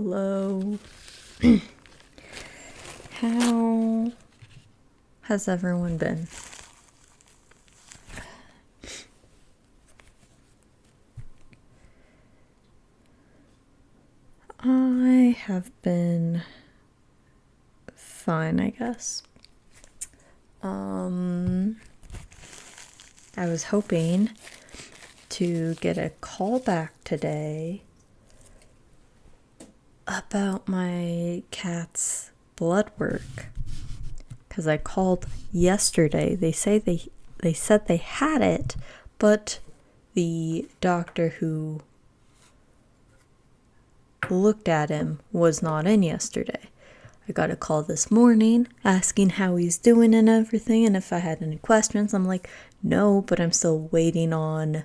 Hello. How has everyone been? I have been fine, I guess. I was hoping to get a call back today about my cat's blood work, because I called yesterday. They said they had it, but the doctor who looked at him was not in yesterday. I got a call this morning asking how he's doing and everything, and if I had any questions. I'm like, no, but I'm still waiting on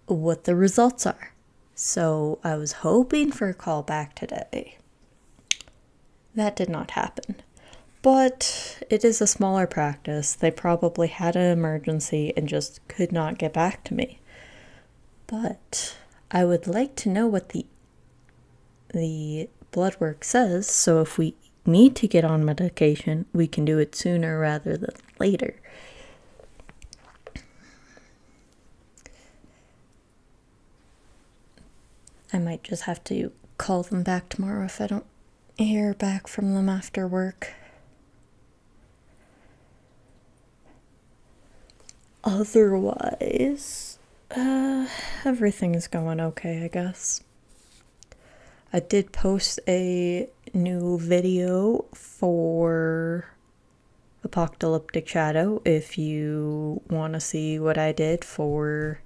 what the results are. So I was hoping for a call back today. That did not happen. But it is a smaller practice. They probably had an emergency and just could not get back to me. But I would like to know what the blood work says, so if we need to get on medication, we can do it sooner rather than later. I might just have to call them back tomorrow if I don't hear back from them after work. Otherwise, everything is going okay, I guess. I did post a new video for Apocalyptic Shadow if you want to see what I did for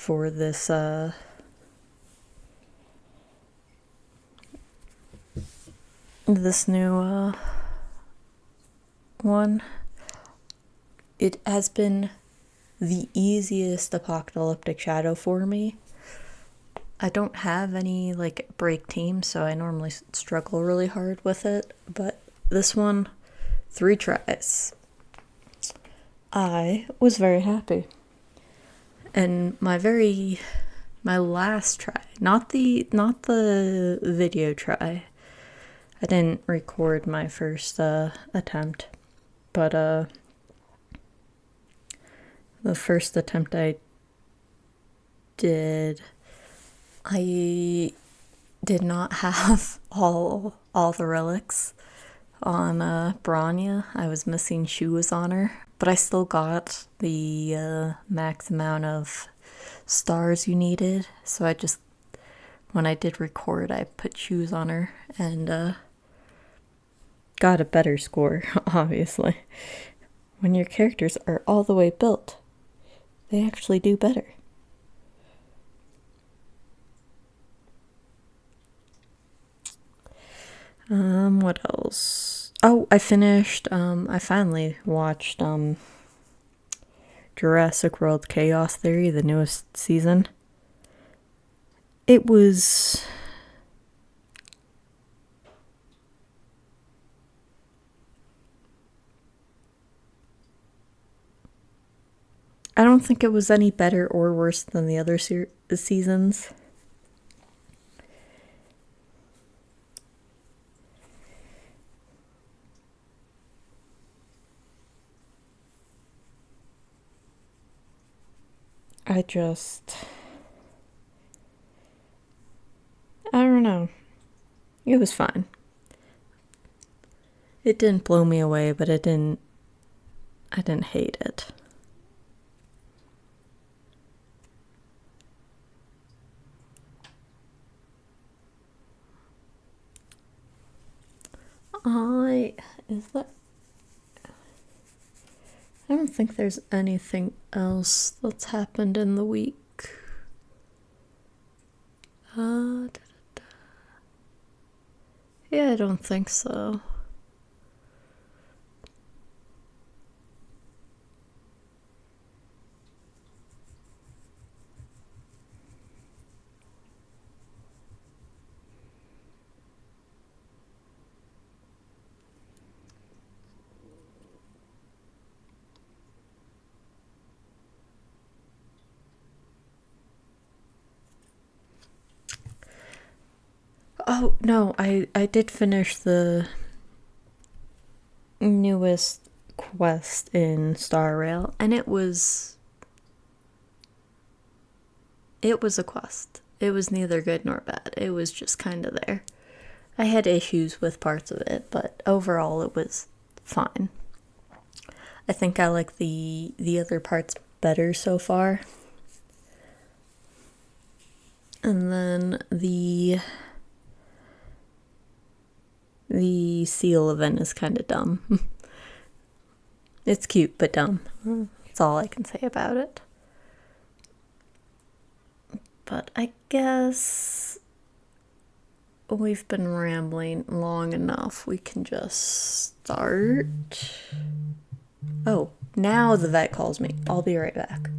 this this new one. It has been the easiest Apocalyptic Shadow for me. I don't have any break teams, so I normally struggle really hard with it, but this one, 3 tries. I was very happy. And my last try, not the video try. I didn't record my first attempt, but the first attempt I did, I did not have all the relics on Branya. I was missing shoes on her, but I still got the max amount of stars you needed. So when I did record, I put shoes on her and got a better score, obviously. When your characters are all the way built, they actually do better. What else? Oh, I finally watched Jurassic World Chaos Theory, the newest season. It was I don't think it was any better or worse than the other seasons. I don't know. It was fine. It didn't blow me away, but I didn't hate it. I don't think there's anything else that's happened in the week. Yeah, I don't think so. Oh, no, I did finish the newest quest in Star Rail, and it was a quest. It was neither good nor bad. It was just kind of there. I had issues with parts of it, but overall it was fine. I think I like the other parts better so far. And then the seal event is kind of dumb. It's cute but dumb. That's all I can say about it. But I guess we've been rambling long enough. We can just start. Oh, now the vet calls me. I'll be right back.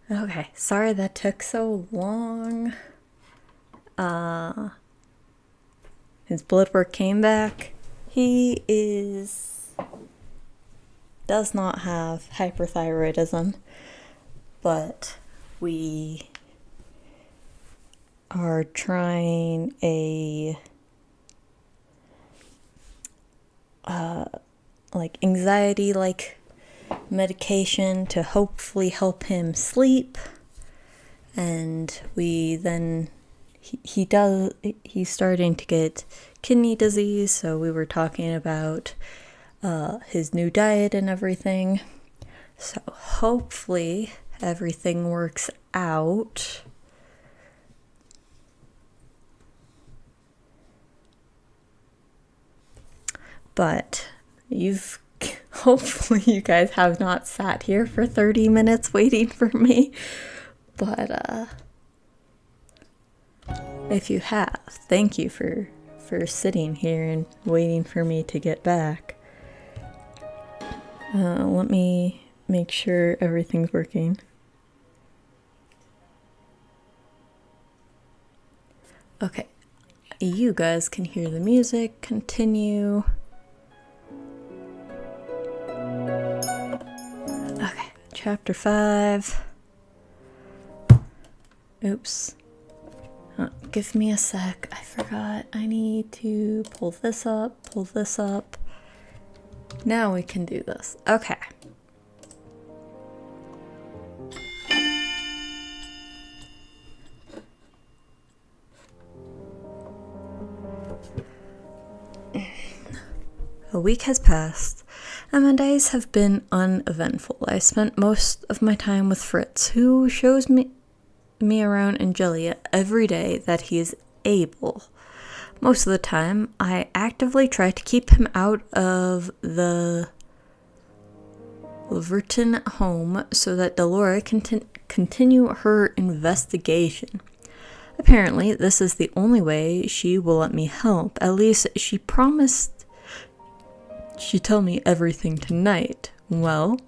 Okay, sorry that took so long. His blood work came back. He does not have hyperthyroidism, but we are trying a anxiety medication to hopefully help him sleep. And he's starting to get kidney disease, so we were talking about his new diet and everything. So hopefully everything works out. But hopefully you guys have not sat here for 30 minutes waiting for me. But if you have, thank you for sitting here and waiting for me to get back. Let me make sure everything's working. Okay, you guys can hear the music. Continue. Okay, chapter 5. Oops. Give me a sec. I forgot. I need to pull this up. Now we can do this. Okay. A week has passed, and my days have been uneventful. I spent most of my time with Fritz, who shows me around Angelia every day that he is able. Most of the time, I actively try to keep him out of the Leverton home so that Delora can continue her investigation. Apparently, this is the only way she will let me help. At least, she promised she'd tell me everything tonight. Well,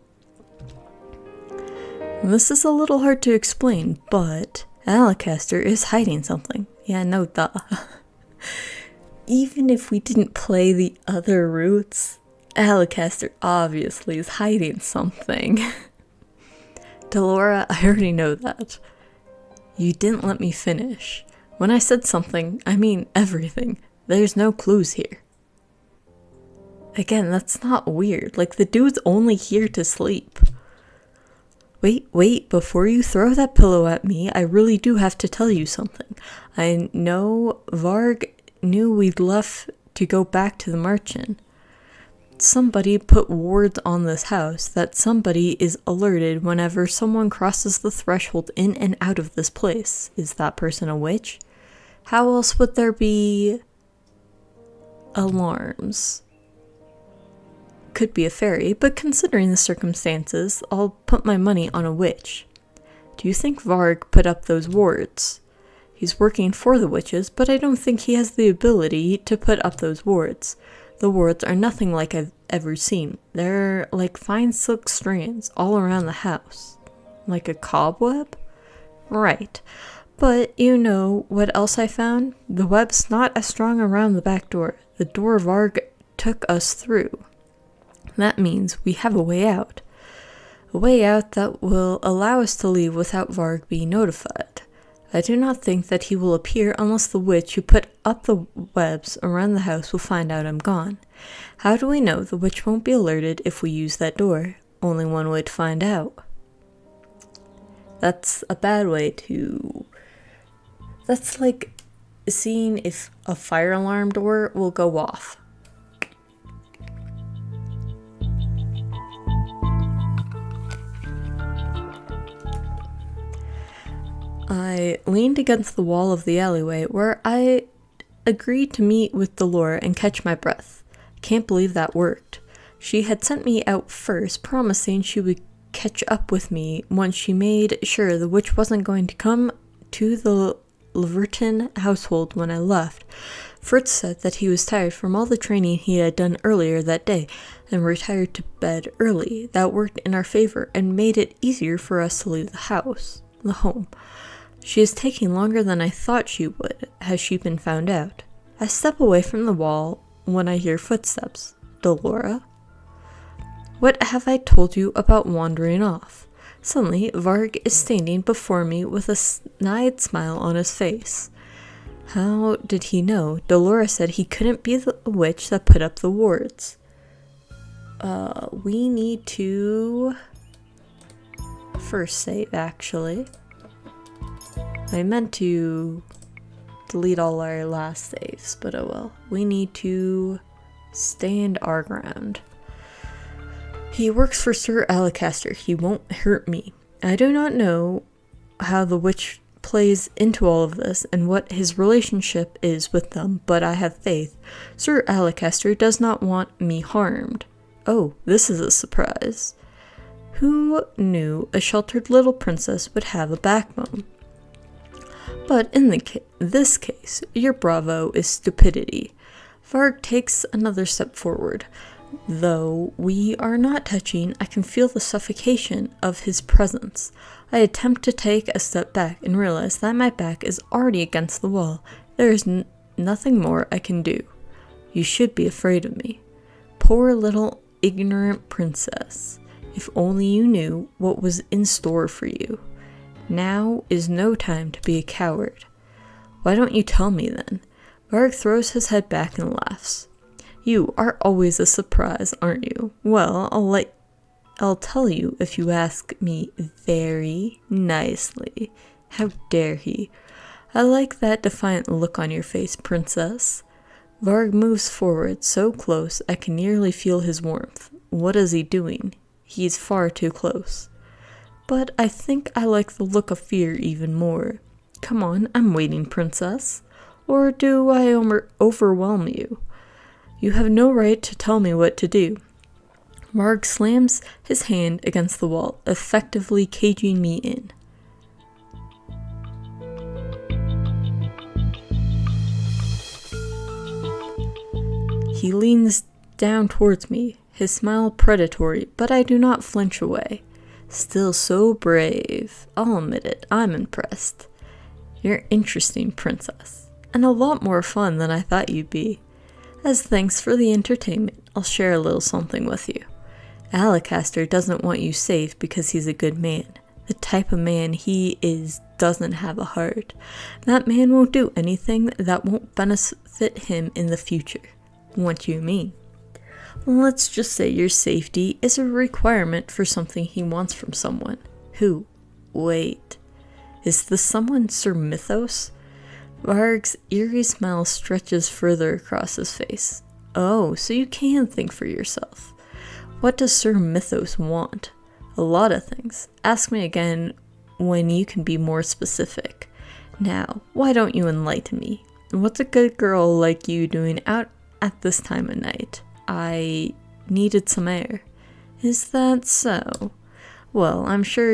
this is a little hard to explain, but Alacaster is hiding something. Yeah, no duh. Even if we didn't play the other routes, Alacaster obviously is hiding something. Delora, I already know that. You didn't let me finish. When I said something, I mean everything. There's no clues here. Again, that's not weird. The dude's only here to sleep. Wait, before you throw that pillow at me, I really do have to tell you something. I know Varg knew we'd left to go back to the merchant. Somebody put wards on this house that somebody is alerted whenever someone crosses the threshold in and out of this place. Is that person a witch? How else would there be alarms? Could be a fairy, but considering the circumstances, I'll put my money on a witch. Do you think Varg put up those wards? He's working for the witches, but I don't think he has the ability to put up those wards. The wards are nothing like I've ever seen. They're like fine silk strands all around the house. Like a cobweb? Right. But you know what else I found? The web's not as strong around the back door. The door Varg took us through. That means we have a way out. A way out that will allow us to leave without Varg being notified. I do not think that he will appear unless the witch who put up the webs around the house will find out I'm gone. How do we know the witch won't be alerted if we use that door? Only one way to find out. That's a bad way to... That's like seeing if a fire alarm door will go off. I leaned against the wall of the alleyway where I agreed to meet with Delora and catch my breath. Can't believe that worked. She had sent me out first, promising she would catch up with me once she made sure the witch wasn't going to come to the Leverton household when I left. Fritz said that he was tired from all the training he had done earlier that day and retired to bed early. That worked in our favor and made it easier for us to leave the home. She is taking longer than I thought she would. Has she been found out? I step away from the wall when I hear footsteps. Delora? What have I told you about wandering off? Suddenly, Varg is standing before me with a snide smile on his face. How did he know? Delora said he couldn't be the witch that put up the wards. We need to first save, actually. I meant to delete all our last saves, but oh well. We need to stand our ground. He works for Sir Alacaster. He won't hurt me. I do not know how the witch plays into all of this and what his relationship is with them, but I have faith. Sir Alacaster does not want me harmed. Oh, this is a surprise. Who knew a sheltered little princess would have a backbone? But in this case, your bravo is stupidity. Varg takes another step forward. Though we are not touching, I can feel the suffocation of his presence. I attempt to take a step back and realize that my back is already against the wall. There is nothing more I can do. You should be afraid of me. Poor little ignorant princess. If only you knew what was in store for you. Now is no time to be a coward. Why don't you tell me then? Varg throws his head back and laughs. You are always a surprise, aren't you? Well, I'll tell you if you ask me very nicely. How dare he? I like that defiant look on your face, princess. Varg moves forward so close I can nearly feel his warmth. What is he doing? He's far too close. But I think I like the look of fear even more. Come on, I'm waiting, princess. Or do I overwhelm you? You have no right to tell me what to do. Varg slams his hand against the wall, effectively caging me in. He leans down towards me, his smile predatory, but I do not flinch away. Still so brave. I'll admit it, I'm impressed. You're interesting, princess, and a lot more fun than I thought you'd be. As thanks for the entertainment, I'll share a little something with you. Alacaster doesn't want you safe because he's a good man. The type of man he is doesn't have a heart. That man won't do anything that won't benefit him in the future. What do you mean? Let's just say your safety is a requirement for something he wants from someone. Who? Wait. Is this someone Sir Mythos? Varg's eerie smile stretches further across his face. Oh, so you can think for yourself. What does Sir Mythos want? A lot of things. Ask me again when you can be more specific. Now, why don't you enlighten me? What's a good girl like you doing out at this time of night? I needed some air. Is that so? Well, I'm sure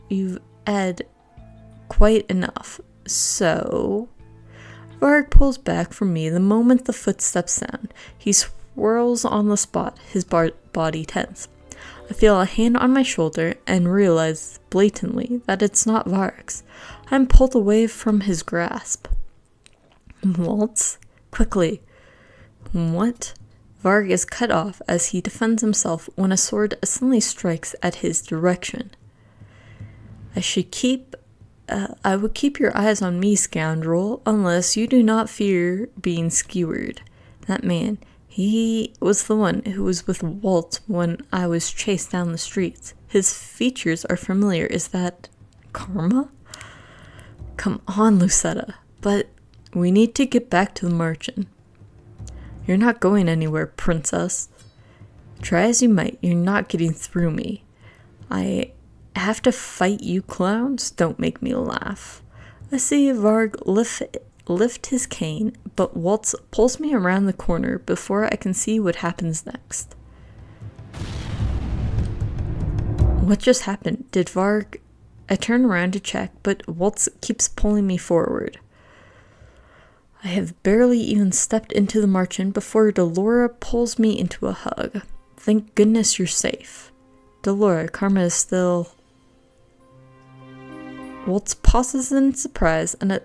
you've had quite enough. So, Varg pulls back from me the moment the footsteps sound. He swirls on the spot, his body tense. I feel a hand on my shoulder and realize blatantly that it's not Varg's. I'm pulled away from his grasp. Waltz? Quickly. What? Varg is cut off as he defends himself when a sword suddenly strikes at his direction. I would keep your eyes on me, scoundrel, unless you do not fear being skewered. That man, he was the one who was with Walt when I was chased down the streets. His features are familiar. Is that Karma? Come on, Lucetta, but we need to get back to the merchant. You're not going anywhere, princess. Try as you might, you're not getting through me. I have to fight you clowns? Don't make me laugh. I see Varg lift his cane, but Waltz pulls me around the corner before I can see what happens next. What just happened? Did Varg... I turn around to check, but Waltz keeps pulling me forward. I have barely even stepped into the margin before Delora pulls me into a hug. Thank goodness you're safe. Delora, Karma is still... Waltz pauses in surprise, and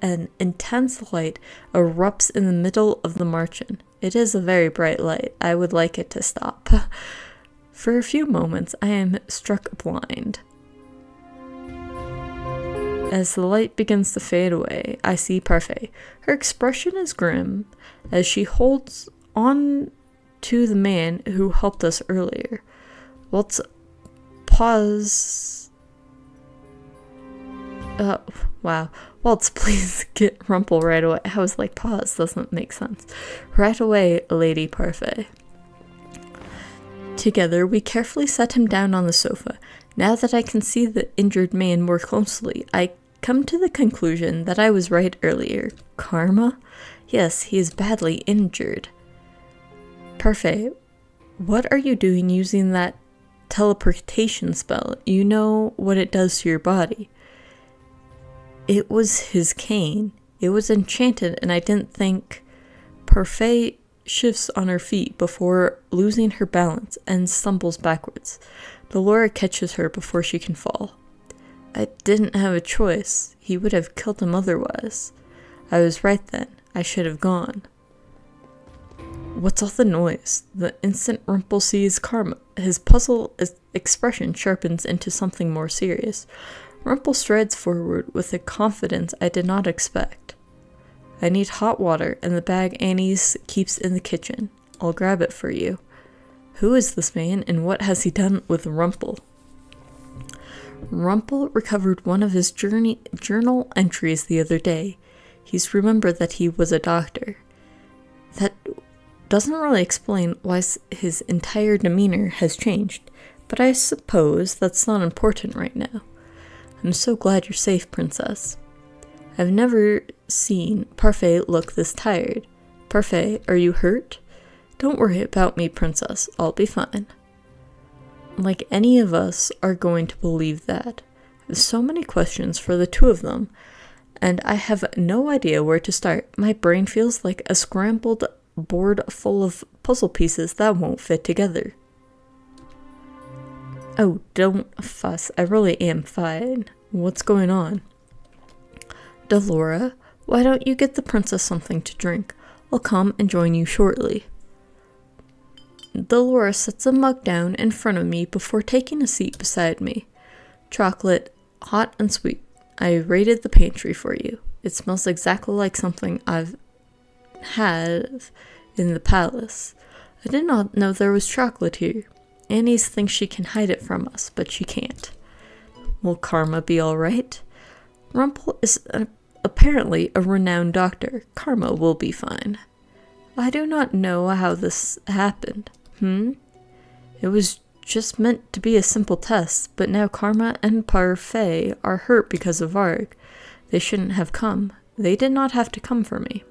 an intense light erupts in the middle of the margin. It is a very bright light. I would like it to stop. For a few moments, I am struck blind. As the light begins to fade away, I see Parfait. Her expression is grim as she holds on to the man who helped us earlier. Waltz pause. Wow. Waltz, please get Rumpel right away. I was like, pause doesn't make sense. Right away, Lady Parfait. Together, we carefully set him down on the sofa. Now that I can see the injured man more closely, I come to the conclusion that I was right earlier. Karma? Yes, he is badly injured. Parfait, what are you doing using that teleportation spell? You know what it does to your body. It was his cane. It was enchanted, and I didn't think. Parfait shifts on her feet before losing her balance and stumbles backwards. Delora catches her before she can fall. I didn't have a choice. He would have killed him otherwise. I was right then. I should have gone. What's all the noise? The instant Rumpel sees Karma, his puzzled expression sharpens into something more serious. Rumpel strides forward with a confidence I did not expect. I need hot water and the bag Annie's keeps in the kitchen. I'll grab it for you. Who is this man and what has he done with Rumpel? Rumpel recovered one of his journal entries the other day. He's remembered that he was a doctor. That doesn't really explain why his entire demeanor has changed, but I suppose that's not important right now. I'm so glad you're safe, Princess. I've never seen Parfait look this tired. Parfait, are you hurt? Don't worry about me, Princess. I'll be fine. Like any of us are going to believe that. I have so many questions for the two of them, and I have no idea where to start. My brain feels like a scrambled board full of puzzle pieces that won't fit together. Oh, don't fuss. I really am fine. What's going on? Delora, why don't you get the princess something to drink? I'll come and join you shortly. Delora sets a mug down in front of me before taking a seat beside me. Chocolate, hot and sweet. I raided the pantry for you. It smells exactly like something I've had in the palace. I did not know there was chocolate here. Annie thinks she can hide it from us, but she can't. Will Karma be alright? Rumpel is apparently a renowned doctor. Karma will be fine. I do not know how this happened. It was just meant to be a simple test, but now Karma and Parfait are hurt because of Varg. They shouldn't have come. They did not have to come for me.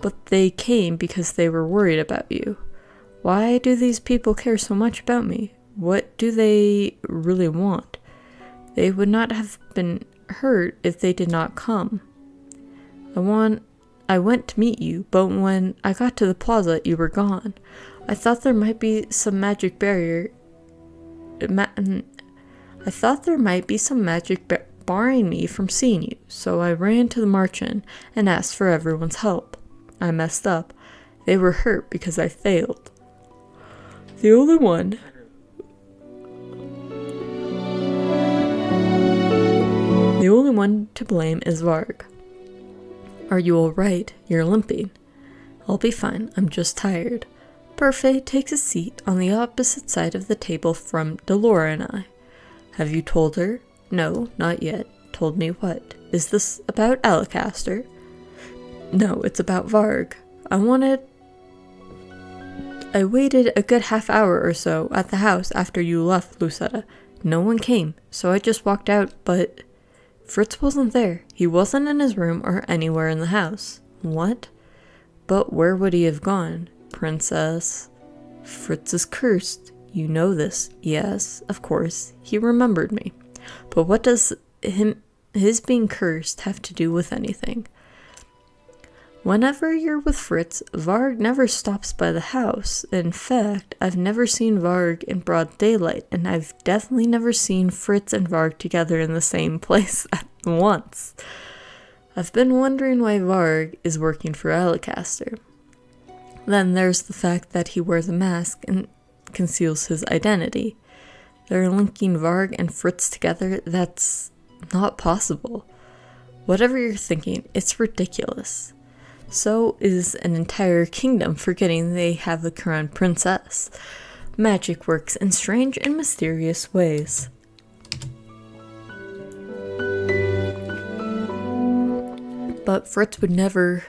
But they came because they were worried about you. Why do these people care so much about me? What do they really want? They would not have been hurt if they did not come. I went to meet you, but when I got to the plaza, you were gone. I thought there might be some magic barrier. Barring me from seeing you, so I ran to the merchant and asked for everyone's help. I messed up. They were hurt because I failed. The only one to blame is Varg. Are you alright? You're limping. I'll be fine. I'm just tired. Parfait takes a seat on the opposite side of the table from Delora and I. Have you told her? No, not yet. Told me what? Is this about Alacaster? No, it's about Varg. I waited a good half hour or so at the house after you left, Lucetta. No one came, so I just walked out, but Fritz wasn't there. He wasn't in his room or anywhere in the house. What? But where would he have gone? Princess. Fritz is cursed. You know this. Yes, of course. He remembered me. But what does his being cursed have to do with anything? Whenever you're with Fritz, Varg never stops by the house. In fact, I've never seen Varg in broad daylight, and I've definitely never seen Fritz and Varg together in the same place at once. I've been wondering why Varg is working for Alacaster. Then there's the fact that he wears a mask and conceals his identity. They're linking Varg and Fritz together. That's not possible. Whatever you're thinking, it's ridiculous. So is an entire kingdom forgetting they have a crown princess. Magic works in strange and mysterious ways. But Fritz would never...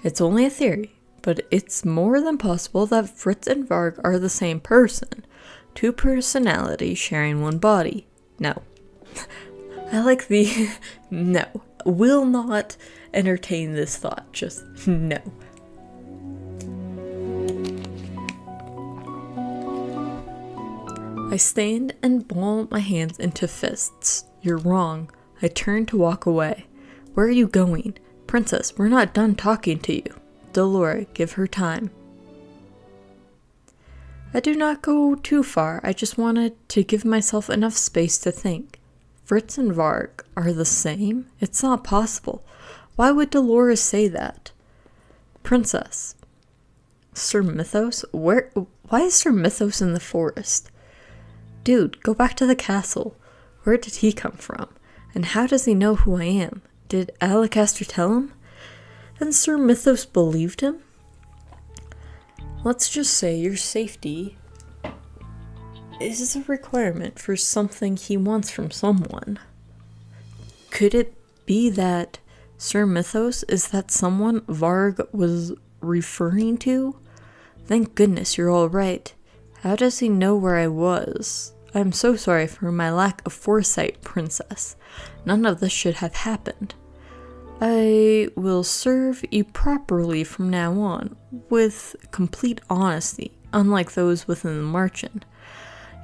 It's only a theory, but it's more than possible that Fritz and Varg are the same person. Two personalities sharing one body. No. I like the... No. Will not entertain this thought. Just no. I stand and ball my hands into fists. You're wrong. I turn to walk away. Where are you going? Princess, we're not done talking to you. Delora, give her time. I do not go too far. I just wanted to give myself enough space to think. Fritz and Varg are the same? It's not possible. Why would Dolores say that? Princess. Sir Mythos? Why is Sir Mythos in the forest? Dude, go back to the castle. Where did he come from? And how does he know who I am? Did Alacaster tell him? And Sir Mythos believed him? Let's just say your safety is a requirement for something he wants from someone. Could it be that Sir Mythos is that someone Varg was referring to? Thank goodness you're all right. How does he know where I was? I'm so sorry for my lack of foresight, Princess. None of this should have happened. I will serve you properly from now on, with complete honesty, unlike those within the Marchen.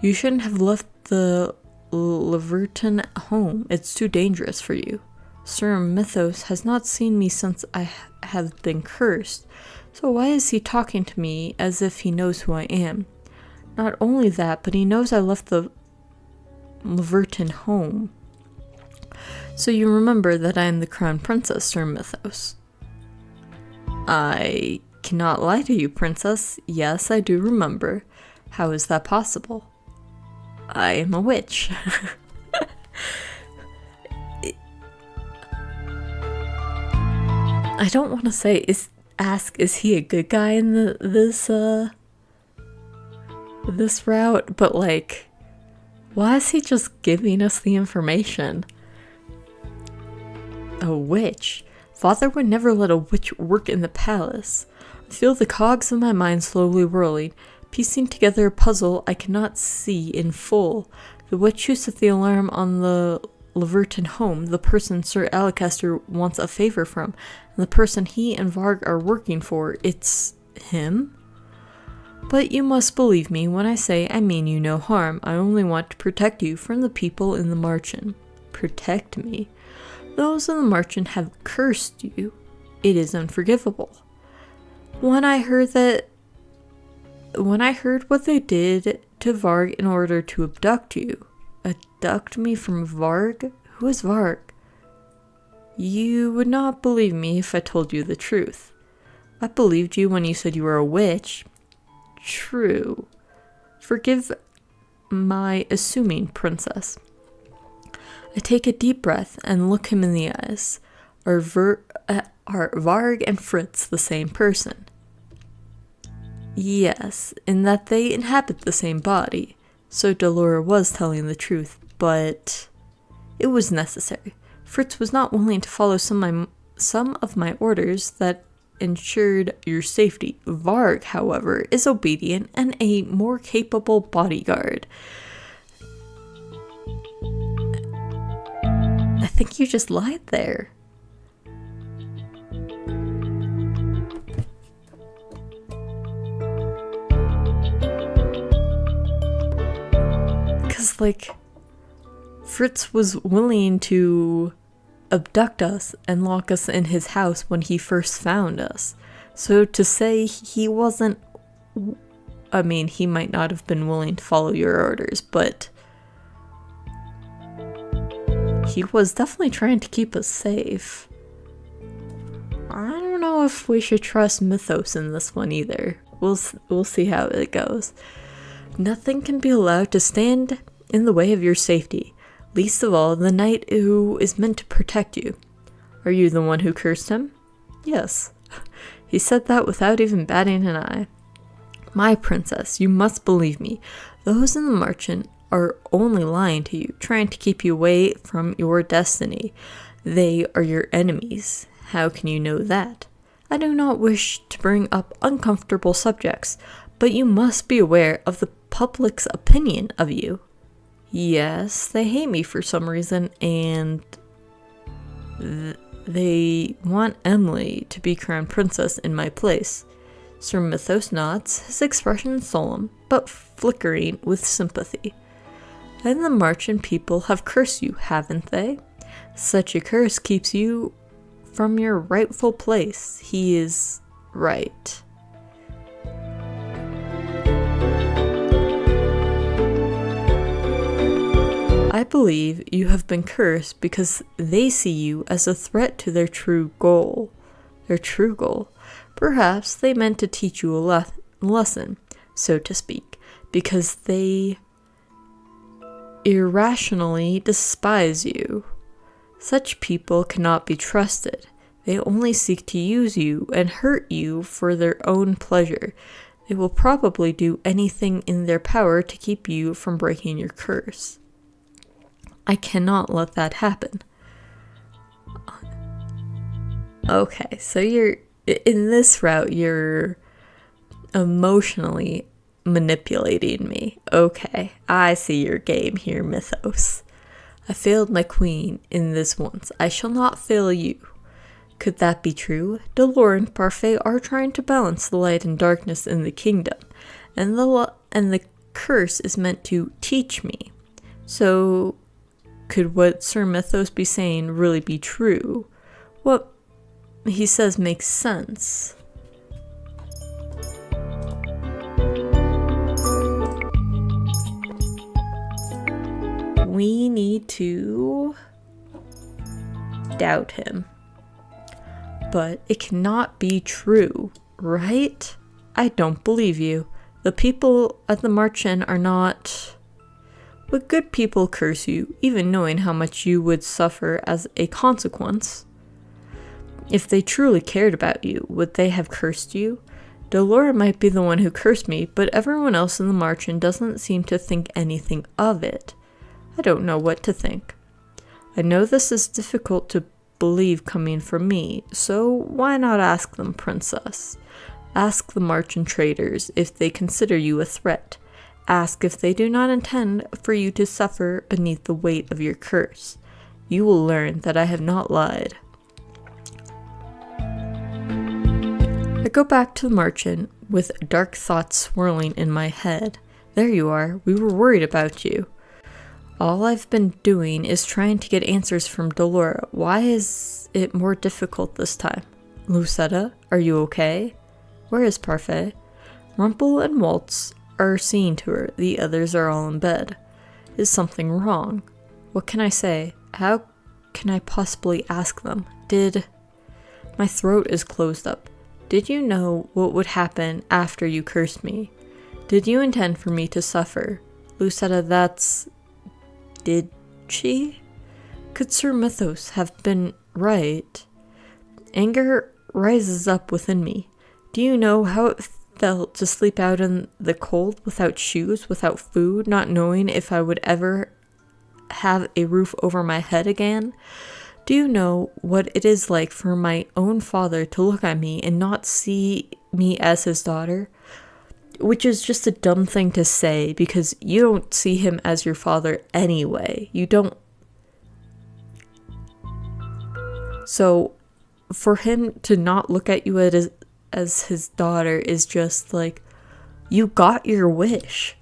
You shouldn't have left the Leverton home. It's too dangerous for you. Sir Mythos has not seen me since I have been cursed, so why is he talking to me as if he knows who I am? Not only that, but he knows I left the Leverton home. So you remember that I am the crown princess, Sir Mythos. I cannot lie to you, princess. Yes, I do remember. How is that possible? I am a witch. I don't want to say is he a good guy in this route, but like, why is he just giving us the information? A witch? Father would never let a witch work in the palace. I feel the cogs of my mind slowly whirling, piecing together a puzzle I cannot see in full. The witch who set the alarm on the Leverton home, the person Sir Alacaster wants a favor from, and the person he and Varg are working for, it's him? But you must believe me when I say I mean you no harm. I only want to protect you from the people in the Marchen. Protect me? Those in the Marchen have cursed you. It is unforgivable. When I heard what they did to Varg in order to abduct you. Abduct me from Varg? Who is Varg? You would not believe me if I told you the truth. I believed you when you said you were a witch. True. Forgive my assuming, princess. I take a deep breath and look him in the eyes. Are Varg and Fritz the same person? Yes, in that they inhabit the same body. So Delora was telling the truth, but it was necessary. Fritz was not willing to follow some of my orders that ensured your safety. Varg, however, is obedient and a more capable bodyguard. I think you just lied there. Because, like, Fritz was willing to abduct us and lock us in his house when he first found us. So to say he wasn't, I mean, he might not have been willing to follow your orders, but he was definitely trying to keep us safe. I don't know if we should trust Mythos in this one either. We'll see how it goes. Nothing can be allowed to stand in the way of your safety, least of all the knight who is meant to protect you. Are you the one who cursed him? Yes. He said that without even batting an eye. My princess, you must believe me. Those in the merchant are only lying to you, trying to keep you away from your destiny. They are your enemies. How can you know that? I do not wish to bring up uncomfortable subjects, but you must be aware of the public's opinion of you. Yes, they hate me for some reason, and they want Emily to be crowned princess in my place. Sir Mythos nods, his expression solemn, but flickering with sympathy. And the merchant people have cursed you, haven't they? Such a curse keeps you from your rightful place. He is right. I believe you have been cursed because they see you as a threat to their true goal. Perhaps they meant to teach you a lesson, so to speak, because they irrationally despise you. Such people cannot be trusted. They only seek to use you and hurt you for their own pleasure. They will probably do anything in their power to keep you from breaking your curse. I cannot let that happen. Okay, so you're in this route, you're emotionally manipulating me. Okay, I see your game here, Mythos. I failed my queen in this once. I shall not fail you. Could that be true? Delore and Parfait are trying to balance the light and darkness in the kingdom, and the curse is meant to teach me. So, could what Sir Mythos be saying really be true? What he says makes sense. We need to doubt him. But it cannot be true, right? I don't believe you. The people at the March-In are not... Would good people curse you, even knowing how much you would suffer as a consequence? If they truly cared about you, would they have cursed you? Delora might be the one who cursed me, but everyone else in the March-In doesn't seem to think anything of it. I don't know what to think. I know this is difficult to believe coming from me, so why not ask them, princess? Ask the March-In traders if they consider you a threat. Ask if they do not intend for you to suffer beneath the weight of your curse. You will learn that I have not lied. I go back to the March-In with dark thoughts swirling in my head. There you are. We were worried about you. All I've been doing is trying to get answers from Delora. Why is it more difficult this time? Lucetta, are you okay? Where is Parfait? Rumple and Waltz are seeing to her. The others are all in bed. Is something wrong? What can I say? How can I possibly ask them? My throat is closed up. Did you know what would happen after you cursed me? Did you intend for me to suffer? Lucetta, did she? Could Sir Mythos have been right? Anger rises up within me. Do you know how it felt to sleep out in the cold without shoes, without food, not knowing if I would ever have a roof over my head again? Do you know what it is like for my own father to look at me and not see me as his daughter? Which is just a dumb thing to say because you don't see him as your father anyway. You don't. So for him to not look at you as his daughter is just like, you got your wish.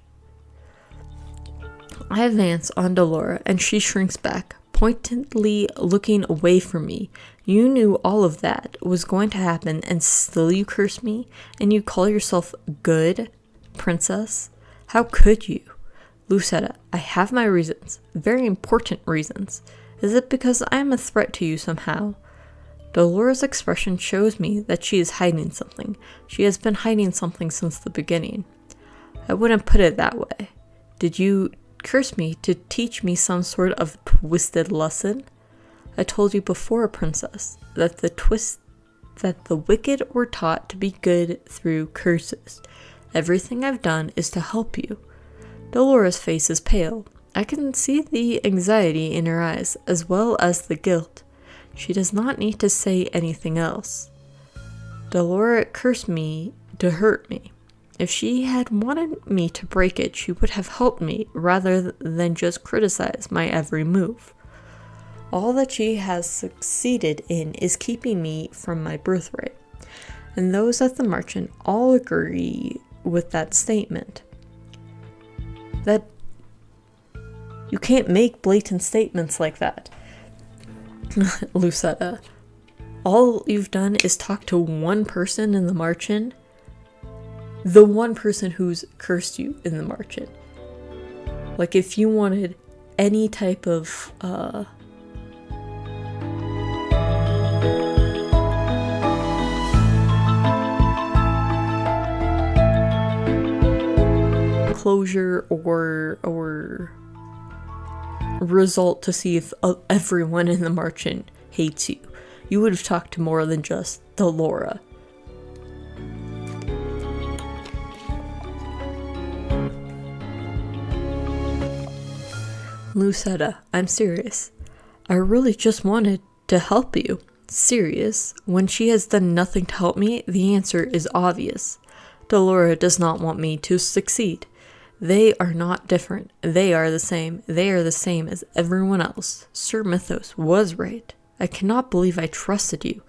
I advance on Delora and she shrinks back. pointedly looking away from me. You knew all of that was going to happen, and still you curse me, and you call yourself good, princess? How could you? Lucetta, I have my reasons, very important reasons. Is it because I am a threat to you somehow? Dolores' expression shows me that she is hiding something. She has been hiding something since the beginning. I wouldn't put it that way. Did you curse me to teach me some sort of twisted lesson? I told you before, princess, that the wicked were taught to be good through curses. Everything I've done is to help you. Dolores' face is pale. I can see the anxiety in her eyes, as well as the guilt. She does not need to say anything else. Dolores cursed me to hurt me. If she had wanted me to break it, she would have helped me rather than just criticize my every move. All that she has succeeded in is keeping me from my birthright. And those at the merchant all agree with that statement. That you can't make blatant statements like that. Lucetta, all you've done is talk to one person in the margin. The one person who's cursed you in the margin. Like, if you wanted any type of closure or result to see if everyone in the margin hates you, you would have talked to more than just Delora. Lucetta, I'm serious. I really just wanted to help you. Serious. When she has done nothing to help me, the answer is obvious. Delora does not want me to succeed. They are not different. They are the same. They are the same as everyone else. Sir Mythos was right. I cannot believe I trusted you.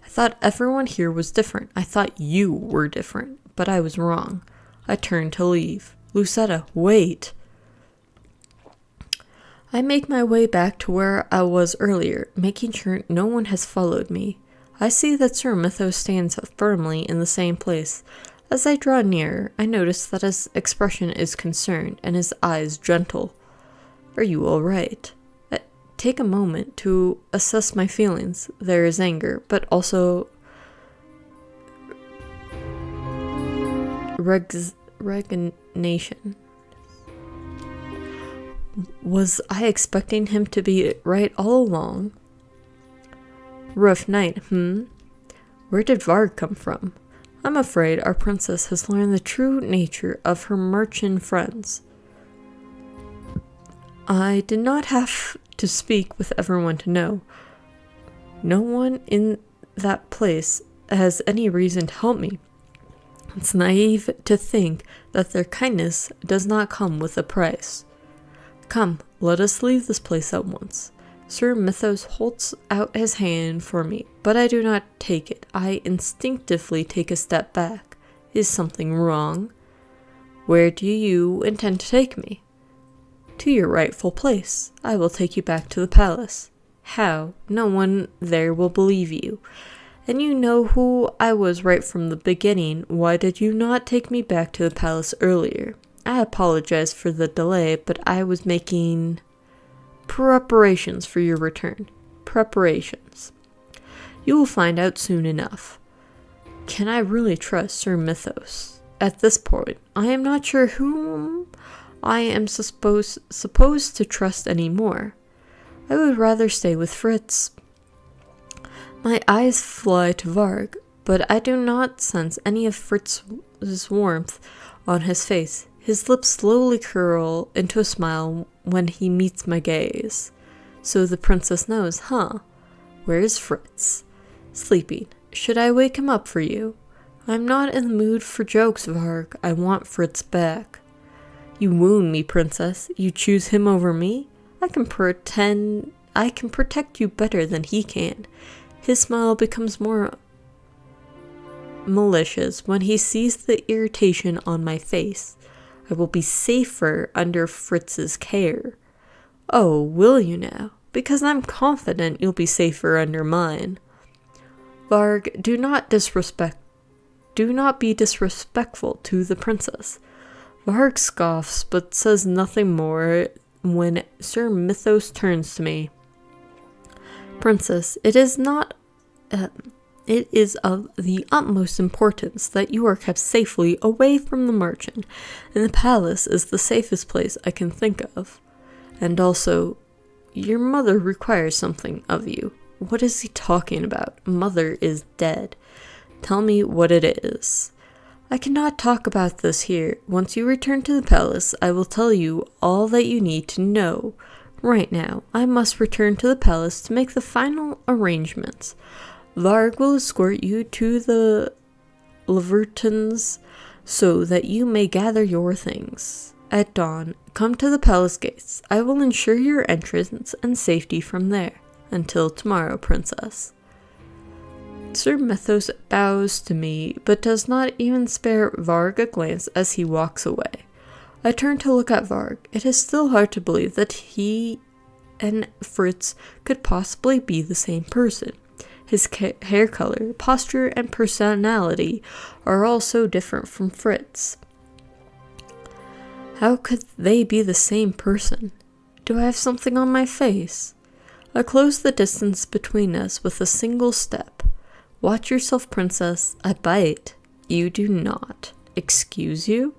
I thought everyone here was different. I thought you were different, but I was wrong. I turned to leave. Lucetta, wait. I make my way back to where I was earlier, making sure no one has followed me. I see that Sir Mythos stands firmly in the same place. As I draw nearer, I notice that his expression is concerned and his eyes gentle. Are you all right? I take a moment to assess my feelings. There is anger, but also resignation. Was I expecting him to be right all along? Rough night, Where did Varg come from? I'm afraid our princess has learned the true nature of her merchant friends. I did not have to speak with everyone to know. No one in that place has any reason to help me. It's naive to think that their kindness does not come with a price. Come, let us leave this place at once. Sir Mythos holds out his hand for me, but I do not take it. I instinctively take a step back. Is something wrong? Where do you intend to take me? To your rightful place. I will take you back to the palace. How? No one there will believe you. And you know who I was right from the beginning. Why did you not take me back to the palace earlier? I apologize for the delay, but I was making preparations for your return. Preparations. You will find out soon enough. Can I really trust Sir Mythos? At this point, I am not sure whom I am supposed to trust anymore. I would rather stay with Fritz. My eyes fly to Varg, but I do not sense any of Fritz's warmth on his face. His lips slowly curl into a smile when he meets my gaze. So the princess knows, huh? Where is Fritz? Sleeping. Should I wake him up for you? I'm not in the mood for jokes, Varg. I want Fritz back. You wound me, princess. You choose him over me? I can protect you better than he can. His smile becomes more malicious when he sees the irritation on my face. I will be safer under Fritz's care. Oh, will you now? because I'm confident you'll be safer under mine. Varg, do not be disrespectful to the princess. Varg scoffs, but says nothing more when Sir Mythos turns to me. Princess, it is of the utmost importance that you are kept safely away from the merchant, and the palace is the safest place I can think of. And also, your mother requires something of you. What is he talking about? Mother is dead. Tell me what it is. I cannot talk about this here. Once you return to the palace, I will tell you all that you need to know. Right now, I must return to the palace to make the final arrangements. Varg will escort you to the Levertons so that you may gather your things. At dawn, come to the palace gates. I will ensure your entrance and safety from there. Until tomorrow, princess. Sir Mythos bows to me, but does not even spare Varg a glance as he walks away. I turn to look at Varg. It is still hard to believe that he and Fritz could possibly be the same person. His hair color, posture, and personality are all so different from Fritz. How could they be the same person? Do I have something on my face? I close the distance between us with a single step. Watch yourself, princess. I bite. You do not. Excuse you?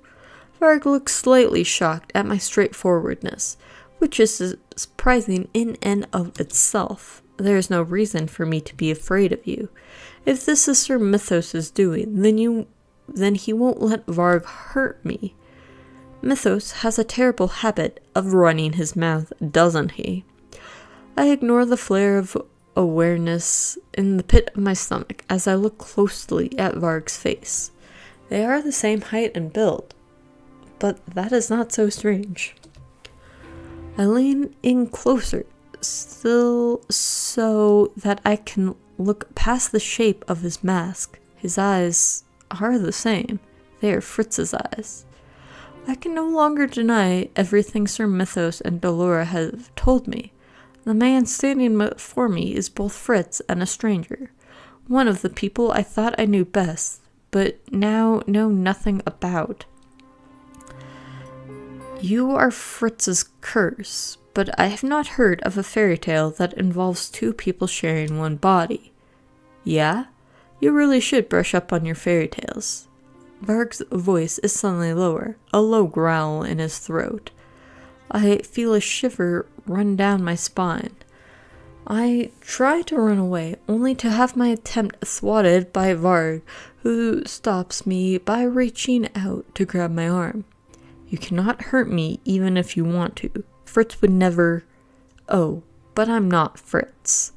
Varg looks slightly shocked at my straightforwardness, which is surprising in and of itself. There is no reason for me to be afraid of you. If this is Sir Mythos' doing, then he won't let Varg hurt me. Mythos has a terrible habit of running his mouth, doesn't he? I ignore the flare of awareness in the pit of my stomach as I look closely at Varg's face. They are the same height and build, but that is not so strange. I lean in closer, still so that I can look past the shape of his mask. His eyes are the same. They are Fritz's eyes. I can no longer deny everything Sir Mythos and Delora have told me. The man standing before me is both Fritz and a stranger, one of the people I thought I knew best, but now know nothing about. You are Fritz's curse, but I have not heard of a fairy tale that involves two people sharing one body. Yeah? You really should brush up on your fairy tales. Varg's voice is suddenly lower, a low growl in his throat. I feel a shiver run down my spine. I try to run away, only to have my attempt thwarted by Varg, who stops me by reaching out to grab my arm. You cannot hurt me even if you want to. Fritz would never... Oh, but I'm not Fritz.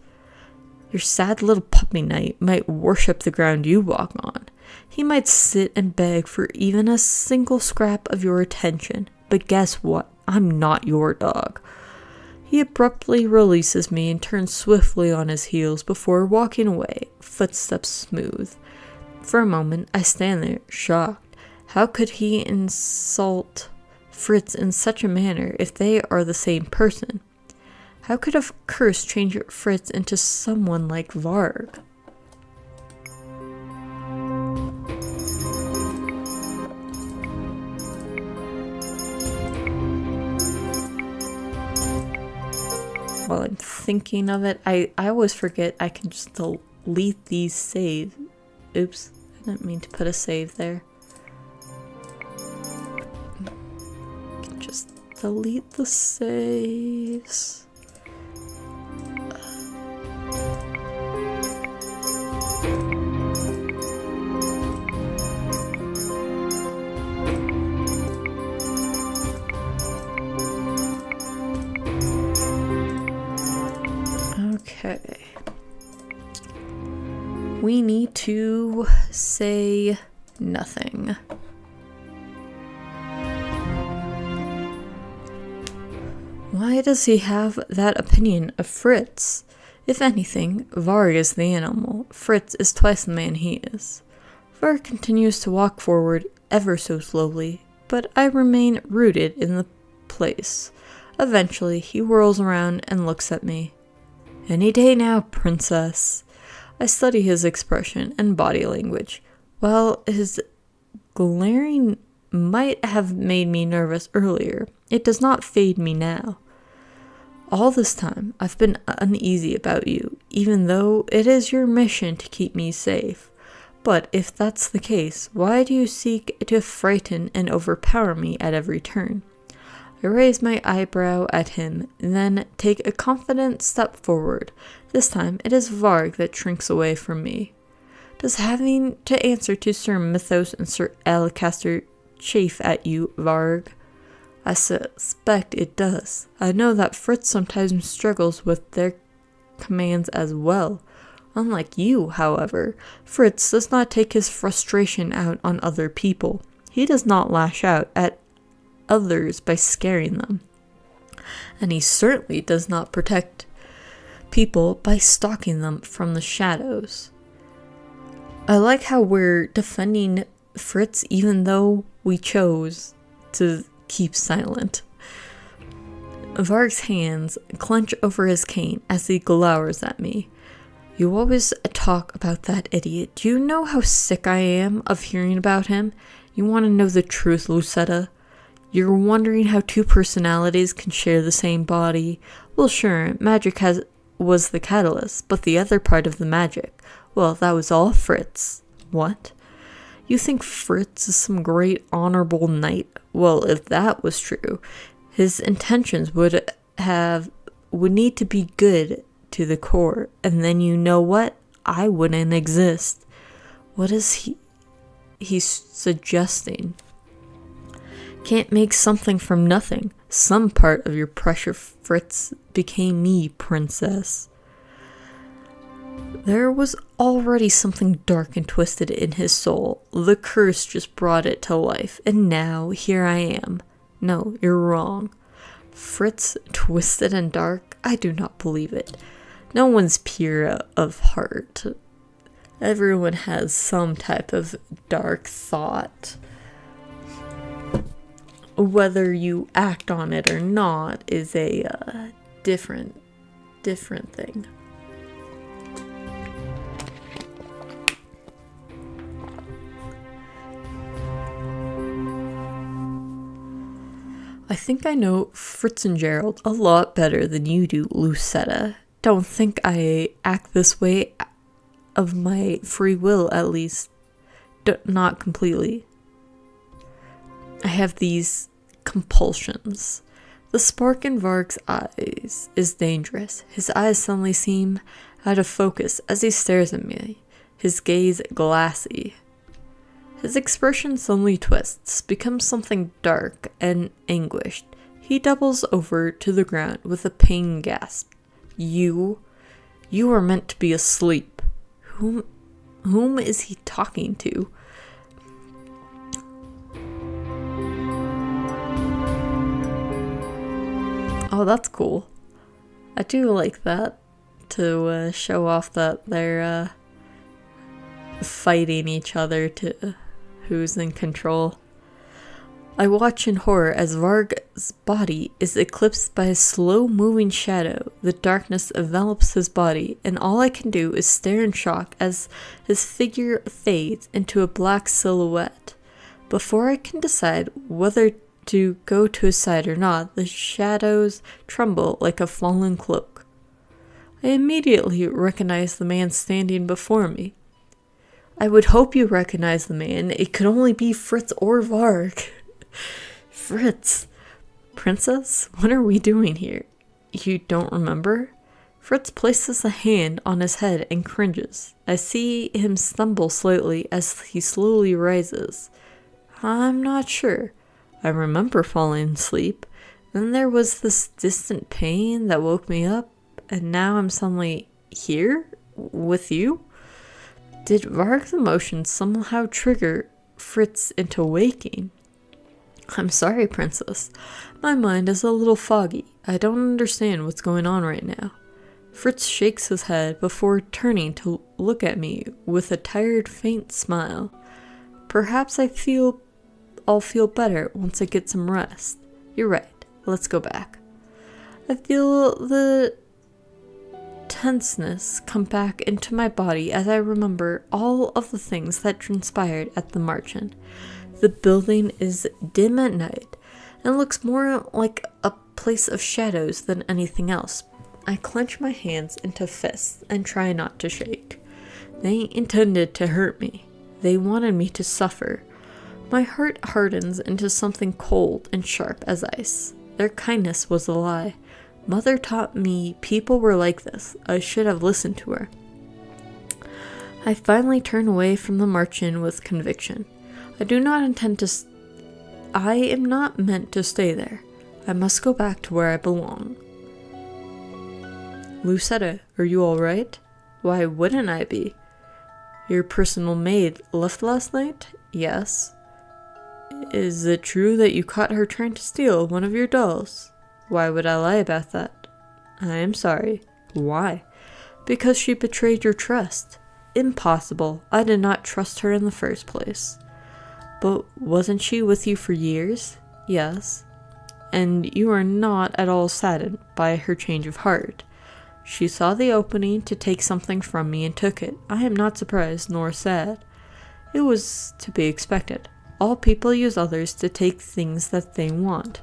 Your sad little puppy knight might worship the ground you walk on. He might sit and beg for even a single scrap of your attention. But guess what? I'm not your dog. He abruptly releases me and turns swiftly on his heels before walking away, footsteps smooth. For a moment, I stand there, shocked. How could he insult Fritz in such a manner if they are the same person? How could a curse change Fritz into someone like Varg? While I'm thinking of it, I always forget I can just delete these saves. Oops, I didn't mean to put a save there. I can just delete the saves. Okay. We need to say nothing. Why does he have that opinion of Fritz? If anything, Varg is the animal. Fritz is twice the man he is. Varg continues to walk forward ever so slowly, but I remain rooted in the place. Eventually, he whirls around and looks at me. Any day now, princess. I study his expression and body language. While his glaring might have made me nervous earlier, it does not fade me now. All this time, I've been uneasy about you, even though it is your mission to keep me safe. But if that's the case, why do you seek to frighten and overpower me at every turn? I raise my eyebrow at him, then take a confident step forward. This time, it is Varg that shrinks away from me. Does having to answer to Sir Mythos and Sir Alacaster chafe at you, Varg? I suspect it does. I know that Fritz sometimes struggles with their commands as well. Unlike you, however, Fritz does not take his frustration out on other people. He does not lash out at others by scaring them. And he certainly does not protect people by stalking them from the shadows. I like how we're defending Fritz even though we chose to keep silent. Varg's hands clench over his cane as he glowers at me. You always talk about that idiot. Do you know how sick I am of hearing about him? You want to know the truth, Lucetta? You're wondering how two personalities can share the same body. Well, sure, magic was the catalyst, but the other part of the magic, well, that was all Fritz. What? You think Fritz is some great honorable knight? Well, if that was true, his intentions would need to be good to the core, and then you know what? I wouldn't exist. What is he's suggesting? Can't make something from nothing. Some part of your pressure, Fritz, became me, princess. There was already something dark and twisted in his soul. The curse just brought it to life, and now here I am. No, you're wrong. Fritz, twisted and dark? I do not believe it. No one's pure of heart. Everyone has some type of dark thought. Whether you act on it or not is a different thing. I think I know Fritz and Gerald a lot better than you do, Lucetta. Don't think I act this way of my free will, at least. Not completely. I have these compulsions. The spark in Varg's eyes is dangerous. His eyes suddenly seem out of focus as he stares at me, his gaze glassy. His expression suddenly twists, becomes something dark and anguished. He doubles over to the ground with a pained gasp. You are meant to be asleep. Whom is he talking to? Oh, that's cool. I do like that, to show off that they're fighting each other to who's in control. I watch in horror as Varg's body is eclipsed by a slow-moving shadow. The darkness envelops his body, and all I can do is stare in shock as his figure fades into a black silhouette. Before I can decide whether to go to his side or not, the shadows tremble like a fallen cloak. I immediately recognize the man standing before me. I would hope you recognize the man. It could only be Fritz or Varg. Fritz. Princess, what are we doing here? You don't remember? Fritz places a hand on his head and cringes. I see him stumble slightly as he slowly rises. I'm not sure. I remember falling asleep. Then there was this distant pain that woke me up, and now I'm suddenly here with you? Did Varg's emotions somehow trigger Fritz into waking? I'm sorry, princess. My mind is a little foggy. I don't understand what's going on right now. Fritz shakes his head before turning to look at me with a tired, faint smile. Perhaps I'll feel better once I get some rest. You're right. Let's go back. I feel the tenseness come back into my body as I remember all of the things that transpired at the march-in. The building is dim at night and looks more like a place of shadows than anything else. I clench my hands into fists and try not to shake. They intended to hurt me. They wanted me to suffer. My heart hardens into something cold and sharp as ice. Their kindness was a lie. Mother taught me people were like this. I should have listened to her. I finally turn away from the march-in with conviction. I am not meant to stay there. I must go back to where I belong. Lucetta, are you alright? Why wouldn't I be? Your personal maid left last night? Yes. Is it true that you caught her trying to steal one of your dolls? Why would I lie about that? I am sorry. Why? Because she betrayed your trust. Impossible. I did not trust her in the first place. But wasn't she with you for years? Yes. And you are not at all saddened by her change of heart. She saw the opening to take something from me and took it. I am not surprised nor sad. It was to be expected. All people use others to take things that they want.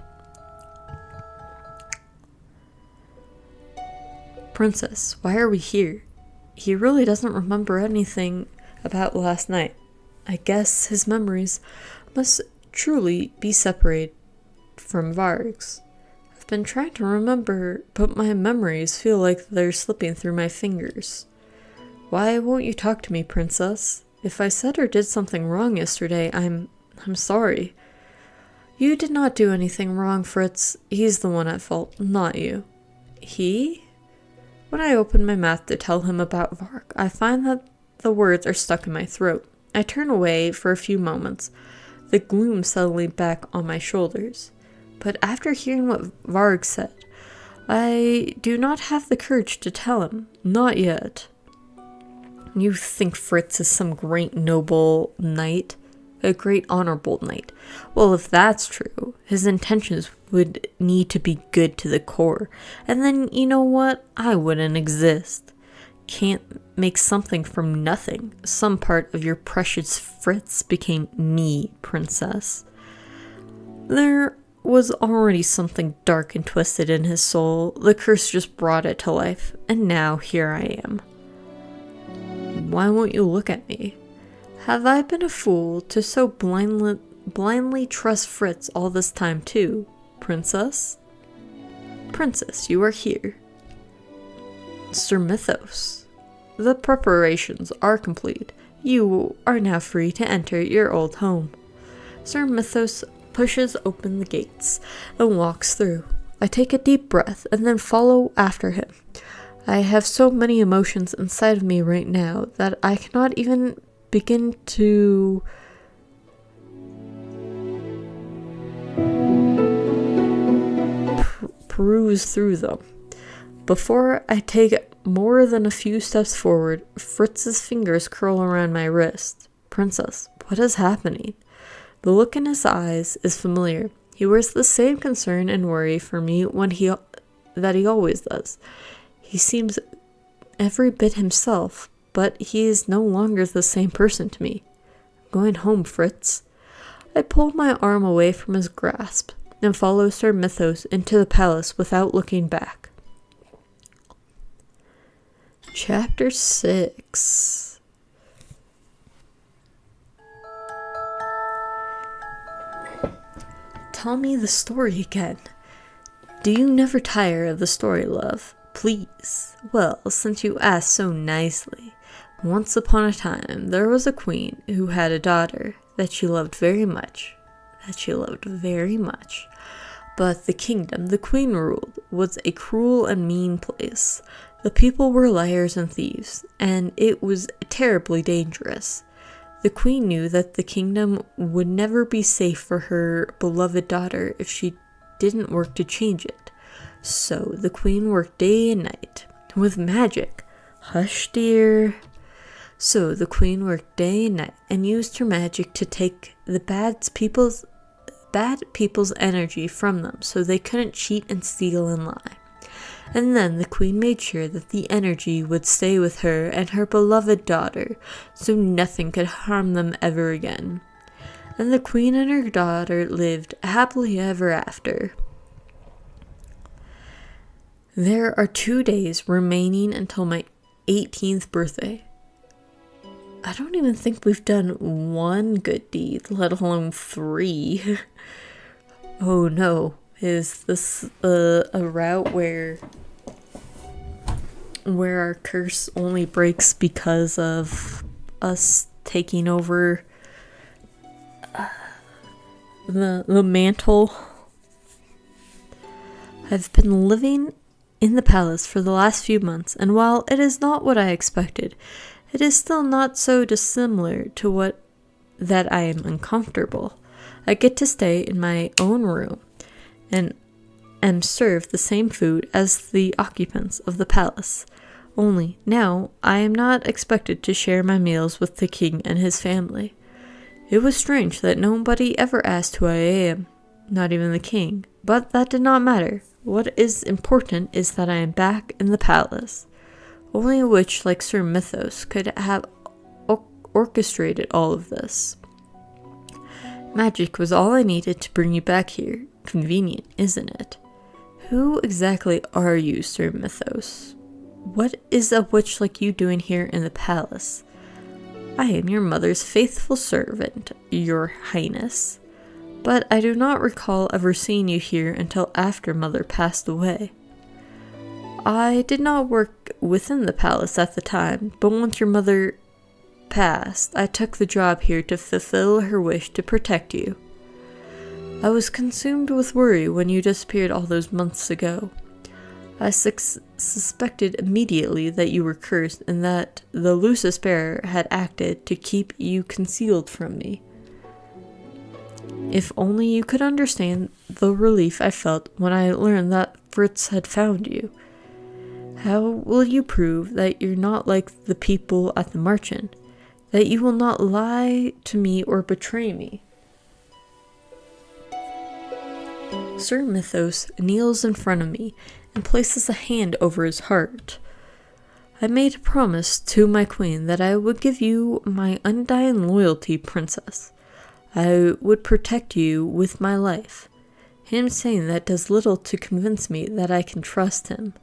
Princess, why are we here? He really doesn't remember anything about last night. I guess his memories must truly be separated from Varg's. I've been trying to remember, but my memories feel like they're slipping through my fingers. Why won't you talk to me, Princess? If I said or did something wrong yesterday, I'm sorry. You did not do anything wrong, Fritz. He's the one at fault, not you. He? When I open my mouth to tell him about Varg, I find that the words are stuck in my throat. I turn away for a few moments, the gloom settling back on my shoulders. But after hearing what Varg said, I do not have the courage to tell him. Not yet. You think Fritz is some great noble knight? A great honorable knight. Well, if that's true, his intentions would need to be good to the core. And then, you know what? I wouldn't exist. Can't make something from nothing. Some part of your precious Fritz became me, Princess. There was already something dark and twisted in his soul. The curse just brought it to life, and now here I am. Why won't you look at me? Have I been a fool to so blindly trust Fritz all this time too, Princess? Princess, you are here. Sir Mythos, the preparations are complete. You are now free to enter your old home. Sir Mythos pushes open the gates and walks through. I take a deep breath and then follow after him. I have so many emotions inside of me right now that I cannot even begin to peruse through them. Before I take more than a few steps forward, Fritz's fingers curl around my wrist. Princess, what is happening? The look in his eyes is familiar. He wears the same concern and worry for me that he always does. He seems every bit himself, but he is no longer the same person to me. I'm going home, Fritz. I pull my arm away from his grasp and follow Sir Mythos into the palace without looking back. Chapter 6. Tell me the story again. Do you never tire of the story, love? Please. Well, since you asked so nicely. Once upon a time, there was a queen who had a daughter that she loved very much. But the kingdom the queen ruled was a cruel and mean place. The people were liars and thieves, and it was terribly dangerous. The queen knew that the kingdom would never be safe for her beloved daughter if she didn't work to change it. So the queen worked day and night with magic. Hush, dear. So the queen worked day and night and used her magic to take the bad people's energy from them so they couldn't cheat and steal and lie. And then the queen made sure that the energy would stay with her and her beloved daughter, so nothing could harm them ever again. And the queen and her daughter lived happily ever after. There are 2 days remaining until my 18th birthday. I don't even think we've done one good deed, let alone 3. Oh no, is this a route where our curse only breaks because of us taking over the mantle? I've been living in the palace for the last few months, and while it is not what I expected, it is still not so dissimilar to what that I am uncomfortable. I get to stay in my own room and am served the same food as the occupants of the palace. Only now I am not expected to share my meals with the king and his family. It was strange that nobody ever asked who I am, not even the king, but that did not matter. What is important is that I am back in the palace. Only a witch like Sir Mythos could have orchestrated all of this. Magic was all I needed to bring you back here. Convenient, isn't it? Who exactly are you, Sir Mythos? What is a witch like you doing here in the palace? I am your mother's faithful servant, your highness. But I do not recall ever seeing you here until after Mother passed away. I did not work within the palace at the time, but once your mother passed, I took the job here to fulfill her wish to protect you. I was consumed with worry when you disappeared all those months ago. I suspected immediately that you were cursed and that the Lucis Bearer had acted to keep you concealed from me. If only you could understand the relief I felt when I learned that Fritz had found you. How will you prove that you're not like the people at the Marchand? That you will not lie to me or betray me? Sir Mythos kneels in front of me and places a hand over his heart. I made a promise to my queen that I would give you my undying loyalty, princess. I would protect you with my life. Him saying that does little to convince me that I can trust him.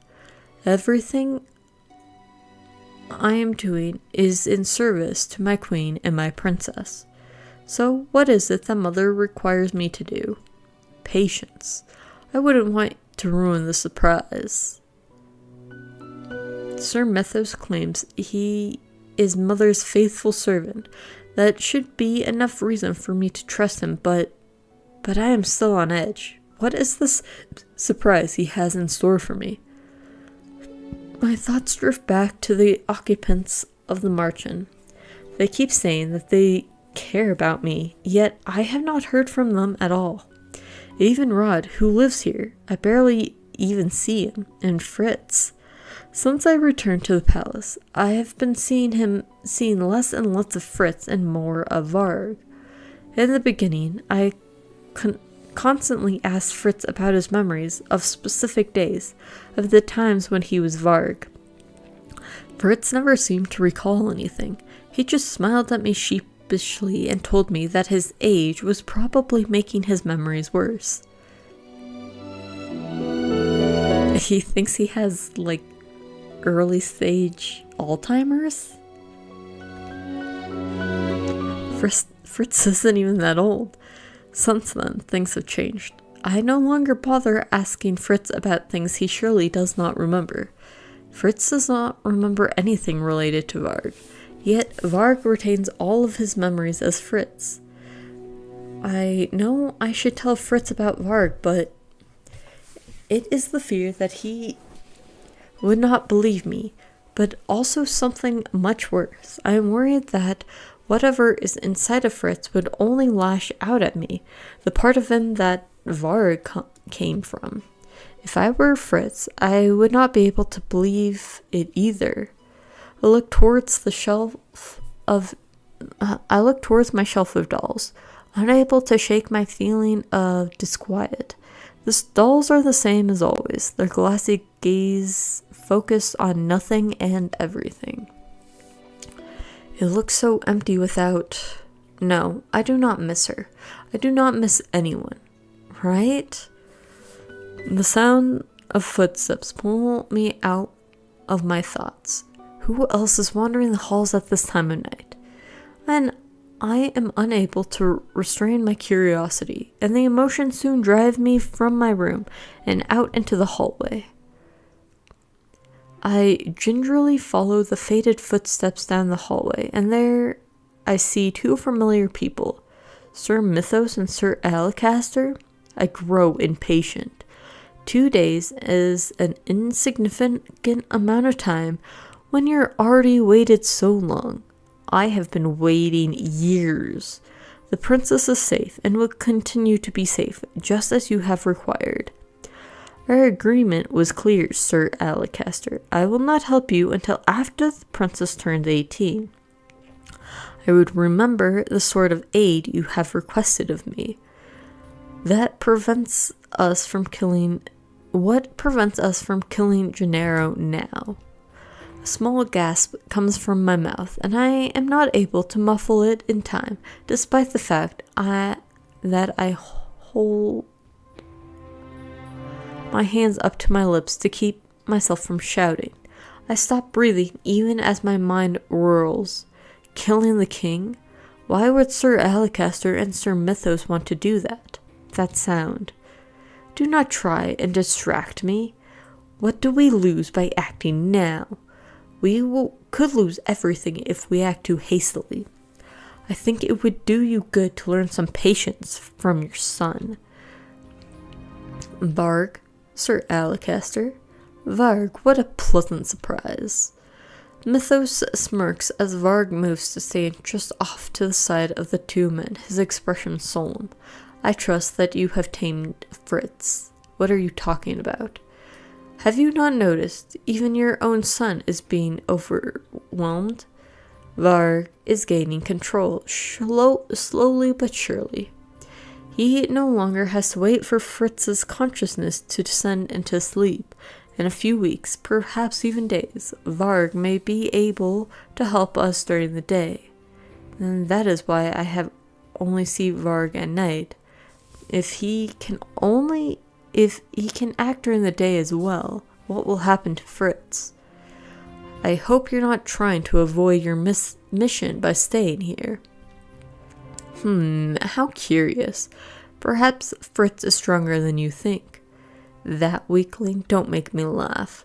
Everything I am doing is in service to my queen and my princess. So what is it that Mother requires me to do? Patience. I wouldn't want to ruin the surprise. Sir Mythos claims he is Mother's faithful servant. That should be enough reason for me to trust him, but I am still on edge. What is this surprise he has in store for me? My thoughts drift back to the occupants of the Marchand. They keep saying that they care about me, yet I have not heard from them at all. Even Rod, who lives here, I barely even see him, and Fritz. Since I returned to the palace, I have been seeing less and less of Fritz and more of Varg. In the beginning, I constantly asked Fritz about his memories of specific days, of the times when he was Varg. Fritz never seemed to recall anything. He just smiled at me sheepishly and told me that his age was probably making his memories worse. He thinks he has, early stage Alzheimer's? Fritz isn't even that old. Since then, things have changed. I no longer bother asking Fritz about things he surely does not remember. Fritz does not remember anything related to Varg, yet Varg retains all of his memories as Fritz. I know I should tell Fritz about Varg, but it is the fear that he would not believe me, but also something much worse. I am worried that whatever is inside of Fritz would only lash out at me, the part of him that Varg came from. If I were Fritz, I would not be able to believe it either. I look towards my shelf of dolls, unable to shake my feeling of disquiet. The stalls are the same as always, their glassy gaze focused on nothing and everything. It looks so empty without... No, I do not miss her. I do not miss anyone. Right? The sound of footsteps pull me out of my thoughts. Who else is wandering the halls at this time of night? And I am unable to restrain my curiosity, and the emotion soon drive me from my room and out into the hallway. I gingerly follow the faded footsteps down the hallway, and there I see two familiar people, Sir Mythos and Sir Alacaster. I grow impatient. 2 days is an insignificant amount of time when you're already waited so long. I have been waiting years. The princess is safe and will continue to be safe, just as you have required. Our agreement was clear, Sir Alacaster. I will not help you until after the princess turns 18. I would remember the sort of aid you have requested of me. What prevents us from killing Gennaro now? A small gasp comes from my mouth, and I am not able to muffle it in time, despite the fact that I hold my hands up to my lips to keep myself from shouting. I stop breathing even as my mind whirls. Killing the king? Why would Sir Alacaster and Sir Mythos want to do that? That sound. Do not try and distract me. What do we lose by acting now? Could lose everything if we act too hastily. I think it would do you good to learn some patience from your son. Varg, Sir Alacaster. Varg, what a pleasant surprise. Mythos smirks as Varg moves to stand just off to the side of the two men, his expression solemn. I trust that you have tamed Fritz. What are you talking about? Have you not noticed? Even your own son is being overwhelmed. Varg is gaining control, slowly but surely. He no longer has to wait for Fritz's consciousness to descend into sleep. In a few weeks, perhaps even days, Varg may be able to help us during the day. And that is why I have only seen Varg at night. If he can act during the day as well, what will happen to Fritz? I hope you're not trying to avoid your mission by staying here. How curious. Perhaps Fritz is stronger than you think. That weakling, don't make me laugh.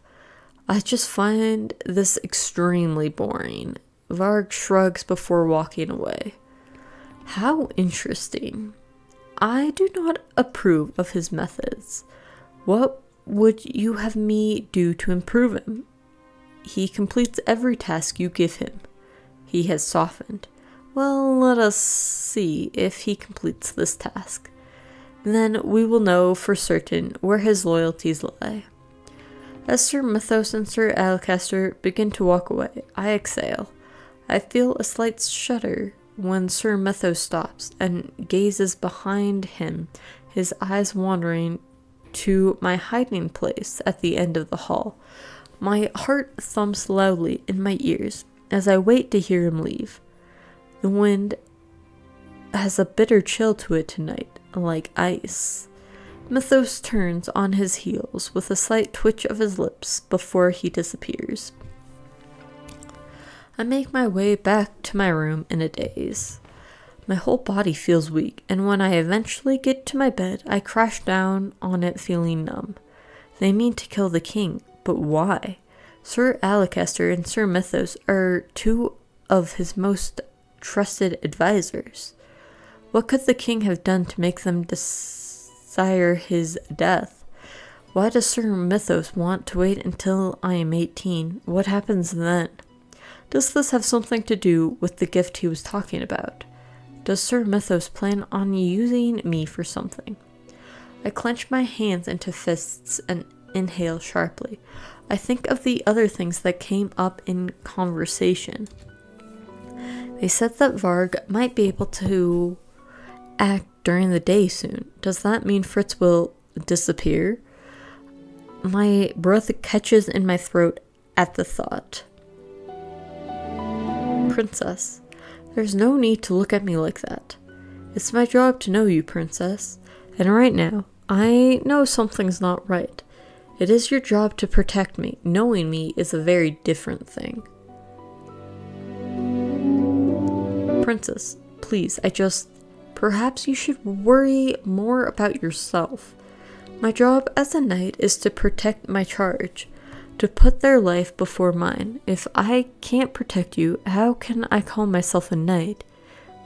I just find this extremely boring. Varg shrugs before walking away. How interesting. I do not approve of his methods. What would you have me do to improve him? He completes every task you give him. He has softened. Well, let us see if he completes this task. Then we will know for certain where his loyalties lie. As Sir Mythos and Sir Alacaster begin to walk away, I exhale. I feel a slight shudder when Sir Mythos stops and gazes behind him, his eyes wandering to my hiding place at the end of the hall. My heart thumps loudly in my ears as I wait to hear him leave. The wind has a bitter chill to it tonight, like ice. Mythos turns on his heels with a slight twitch of his lips before he disappears. I make my way back to my room in a daze. My whole body feels weak, and when I eventually get to my bed, I crash down on it feeling numb. They mean to kill the king, but why? Sir Alacaster and Sir Mythos are two of his most trusted advisors. What could the king have done to make them desire his death? Why does Sir Mythos want to wait until I am 18? What happens then? Does this have something to do with the gift he was talking about? Does Sir Mythos plan on using me for something? I clench my hands into fists and inhale sharply. I think of the other things that came up in conversation. They said that Varg might be able to act during the day soon. Does that mean Fritz will disappear? My breath catches in my throat at the thought. Princess, there's no need to look at me like that. It's my job to know you, Princess. And right now, I know something's not right. It is your job to protect me. Knowing me is a very different thing. Princess, please, perhaps you should worry more about yourself. My job as a knight is to protect my charge, to put their life before mine. If I can't protect you, how can I call myself a knight?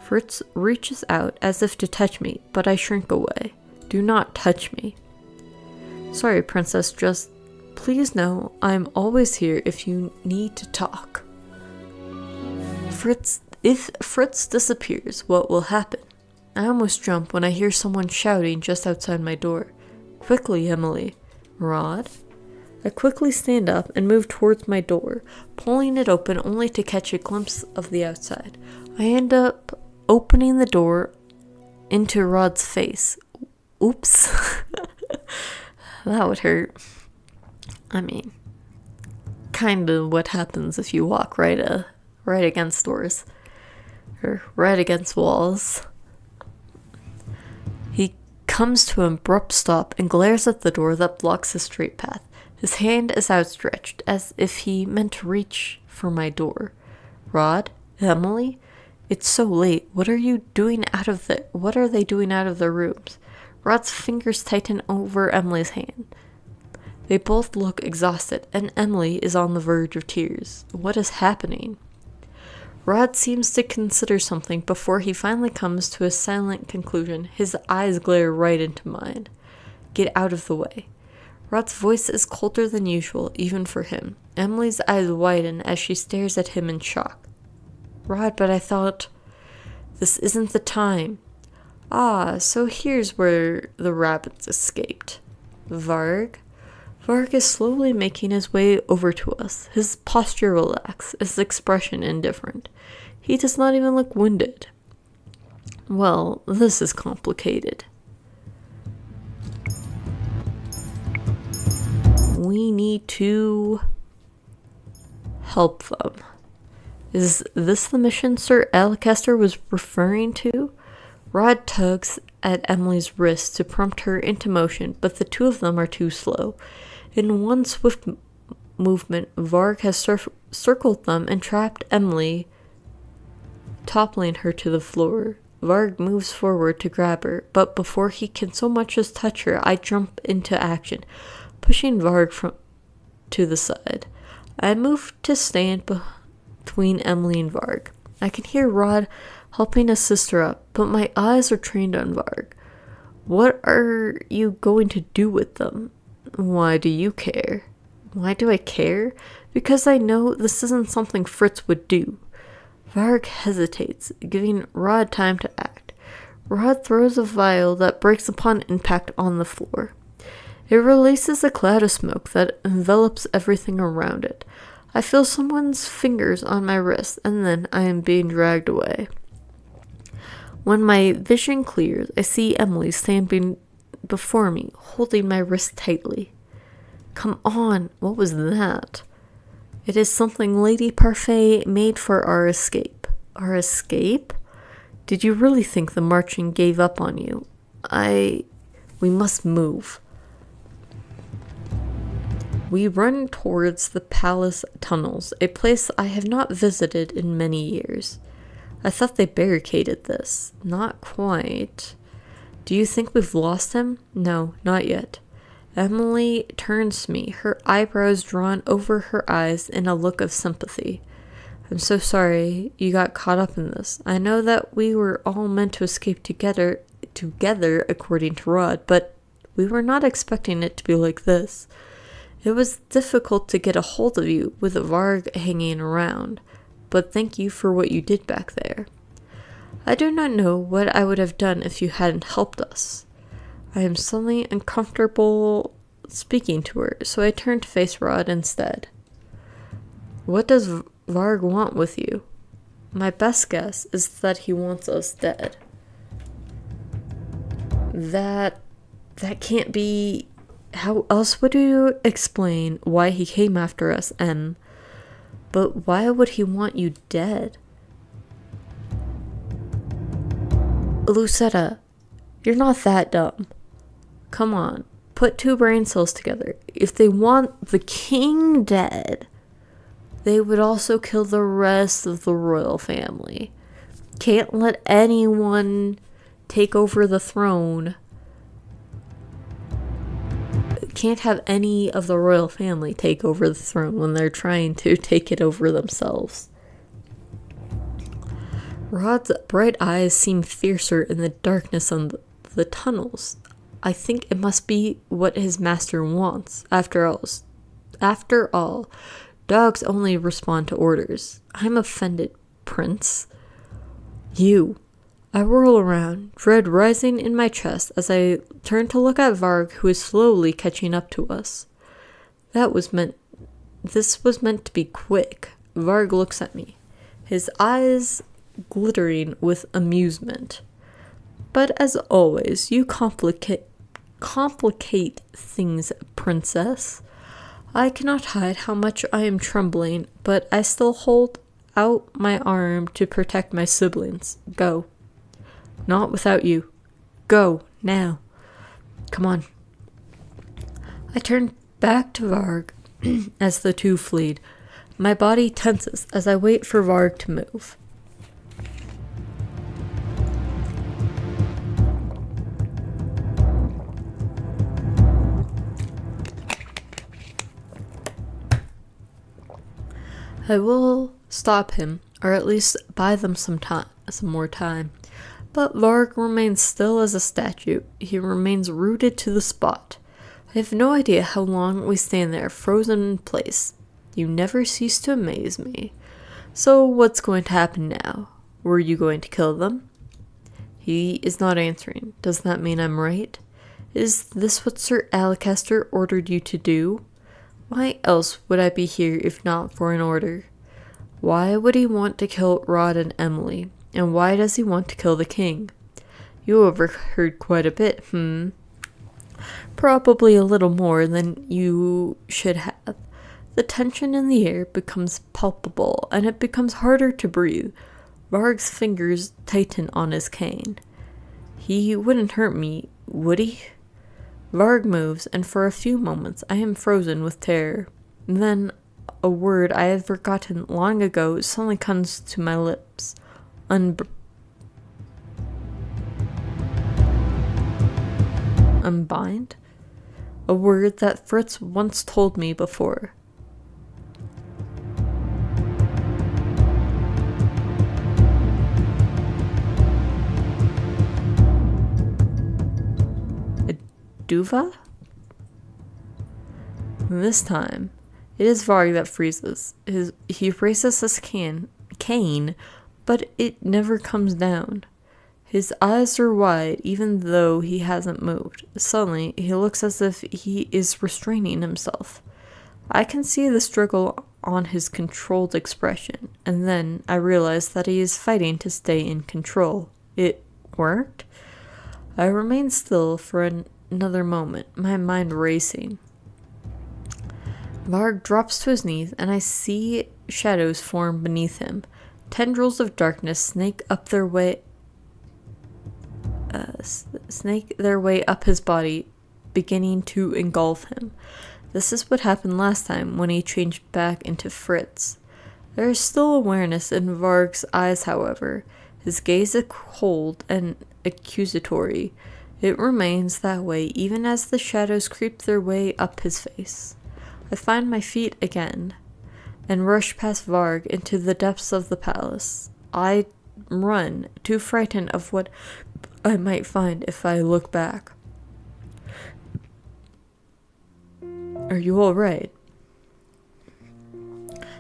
Fritz reaches out as if to touch me, but I shrink away. Do not touch me. Sorry, Princess, just please know I'm always here if you need to talk. If Fritz disappears, what will happen? I almost jump when I hear someone shouting just outside my door. Quickly, Emily. Rod? I quickly stand up and move towards my door, pulling it open only to catch a glimpse of the outside. I end up opening the door into Rod's face. Oops. That would hurt. I mean, kind of what happens if you walk right against doors. Or right against walls. He comes to an abrupt stop and glares at the door that blocks his straight path. His hand is outstretched, as if he meant to reach for my door. Rod? Emily? It's so late. What are they doing out of their rooms? Rod's fingers tighten over Emily's hand. They both look exhausted, and Emily is on the verge of tears. What is happening? Rod seems to consider something before he finally comes to a silent conclusion. His eyes glare right into mine. Get out of the way. Rod's voice is colder than usual, even for him. Emily's eyes widen as she stares at him in shock. Rod, but I thought... This isn't the time. Ah, so here's where the rabbits escaped. Varg? Varg is slowly making his way over to us, his posture relaxed, his expression indifferent. He does not even look wounded. Well, this is complicated. We need to help them. Is this the mission Sir Alcester was referring to? Rod tugs at Emily's wrist to prompt her into motion, but the two of them are too slow. In one swift movement, Varg has circled them and trapped Emily, toppling her to the floor. Varg moves forward to grab her, but before he can so much as touch her, I jump into action, pushing Varg to the side. I move to stand between Emily and Varg. I can hear Rod helping his sister up, but my eyes are trained on Varg. What are you going to do with them? Why do you care? Why do I care? Because I know this isn't something Fritz would do. Varg hesitates, giving Rod time to act. Rod throws a vial that breaks upon impact on the floor. It releases a cloud of smoke that envelops everything around it. I feel someone's fingers on my wrist, and then I am being dragged away. When my vision clears, I see Emily standing before me, holding my wrist tightly. Come on, what was that? It is something Lady Parfait made for our escape. Our escape? Did you really think the marching gave up on you? We must move. We run towards the palace tunnels, a place I have not visited in many years. I thought they barricaded this. Not quite. Do you think we've lost him? No, not yet. Emily turns to me, her eyebrows drawn over her eyes in a look of sympathy. I'm so sorry you got caught up in this. I know that we were all meant to escape together according to Rod, but we were not expecting it to be like this. It was difficult to get a hold of you with Varg hanging around, but thank you for what you did back there. I do not know what I would have done if you hadn't helped us. I am suddenly uncomfortable speaking to her, so I turn to face Rod instead. What does Varg want with you? My best guess is that he wants us dead. That That can't be... How else would you explain why he came after us, M? But why would he want you dead? Lucetta, you're not that dumb. Come on, put two brain cells together. If they want the king dead, they would also kill the rest of the royal family. Can't let anyone take over the throne. Can't have any of the royal family take over the throne when they're trying to take it over themselves. Rod's bright eyes seem fiercer in the darkness on the tunnels. I think it must be what his master wants. After all, dogs only respond to orders. I'm offended, Prince. You. I whirl around, dread rising in my chest as I turn to look at Varg, who is slowly catching up to us. This was meant to be quick. Varg looks at me, his eyes glittering with amusement. But as always, you complicate things, Princess. I cannot hide how much I am trembling, but I still hold out my arm to protect my siblings. Go. Not without you. Go, now. Come on. I turn back to Varg as the two flee. My body tenses as I wait for Varg to move. I will stop him, or at least buy them some more time. But Varg remains still as a statue. He remains rooted to the spot. I have no idea how long we stand there, frozen in place. You never cease to amaze me. So what's going to happen now? Were you going to kill them? He is not answering. Does that mean I'm right? Is this what Sir Alcester ordered you to do? Why else would I be here if not for an order? Why would he want to kill Rod and Emily? And why does he want to kill the king? You overheard quite a bit, Probably a little more than you should have. The tension in the air becomes palpable, and it becomes harder to breathe. Varg's fingers tighten on his cane. He wouldn't hurt me, would he? Varg moves, and for a few moments I am frozen with terror. Then a word I had forgotten long ago suddenly comes to my lips. Unbind? A word that Fritz once told me before. A duva? This time, it is Varg that freezes. He raises his cane, but it never comes down. His eyes are wide, even though he hasn't moved. Suddenly, he looks as if he is restraining himself. I can see the struggle on his controlled expression, and then I realize that he is fighting to stay in control. It worked? I remain still for another moment, my mind racing. Varg drops to his knees, and I see shadows form beneath him. Tendrils of darkness snake their way up his body, beginning to engulf him. This is what happened last time when he changed back into Fritz. There is still awareness in Varg's eyes, however. His gaze is cold and accusatory. It remains that way even as the shadows creep their way up his face. I find my feet again and rush past Varg into the depths of the palace. I run, too frightened of what I might find if I look back. Are you all right?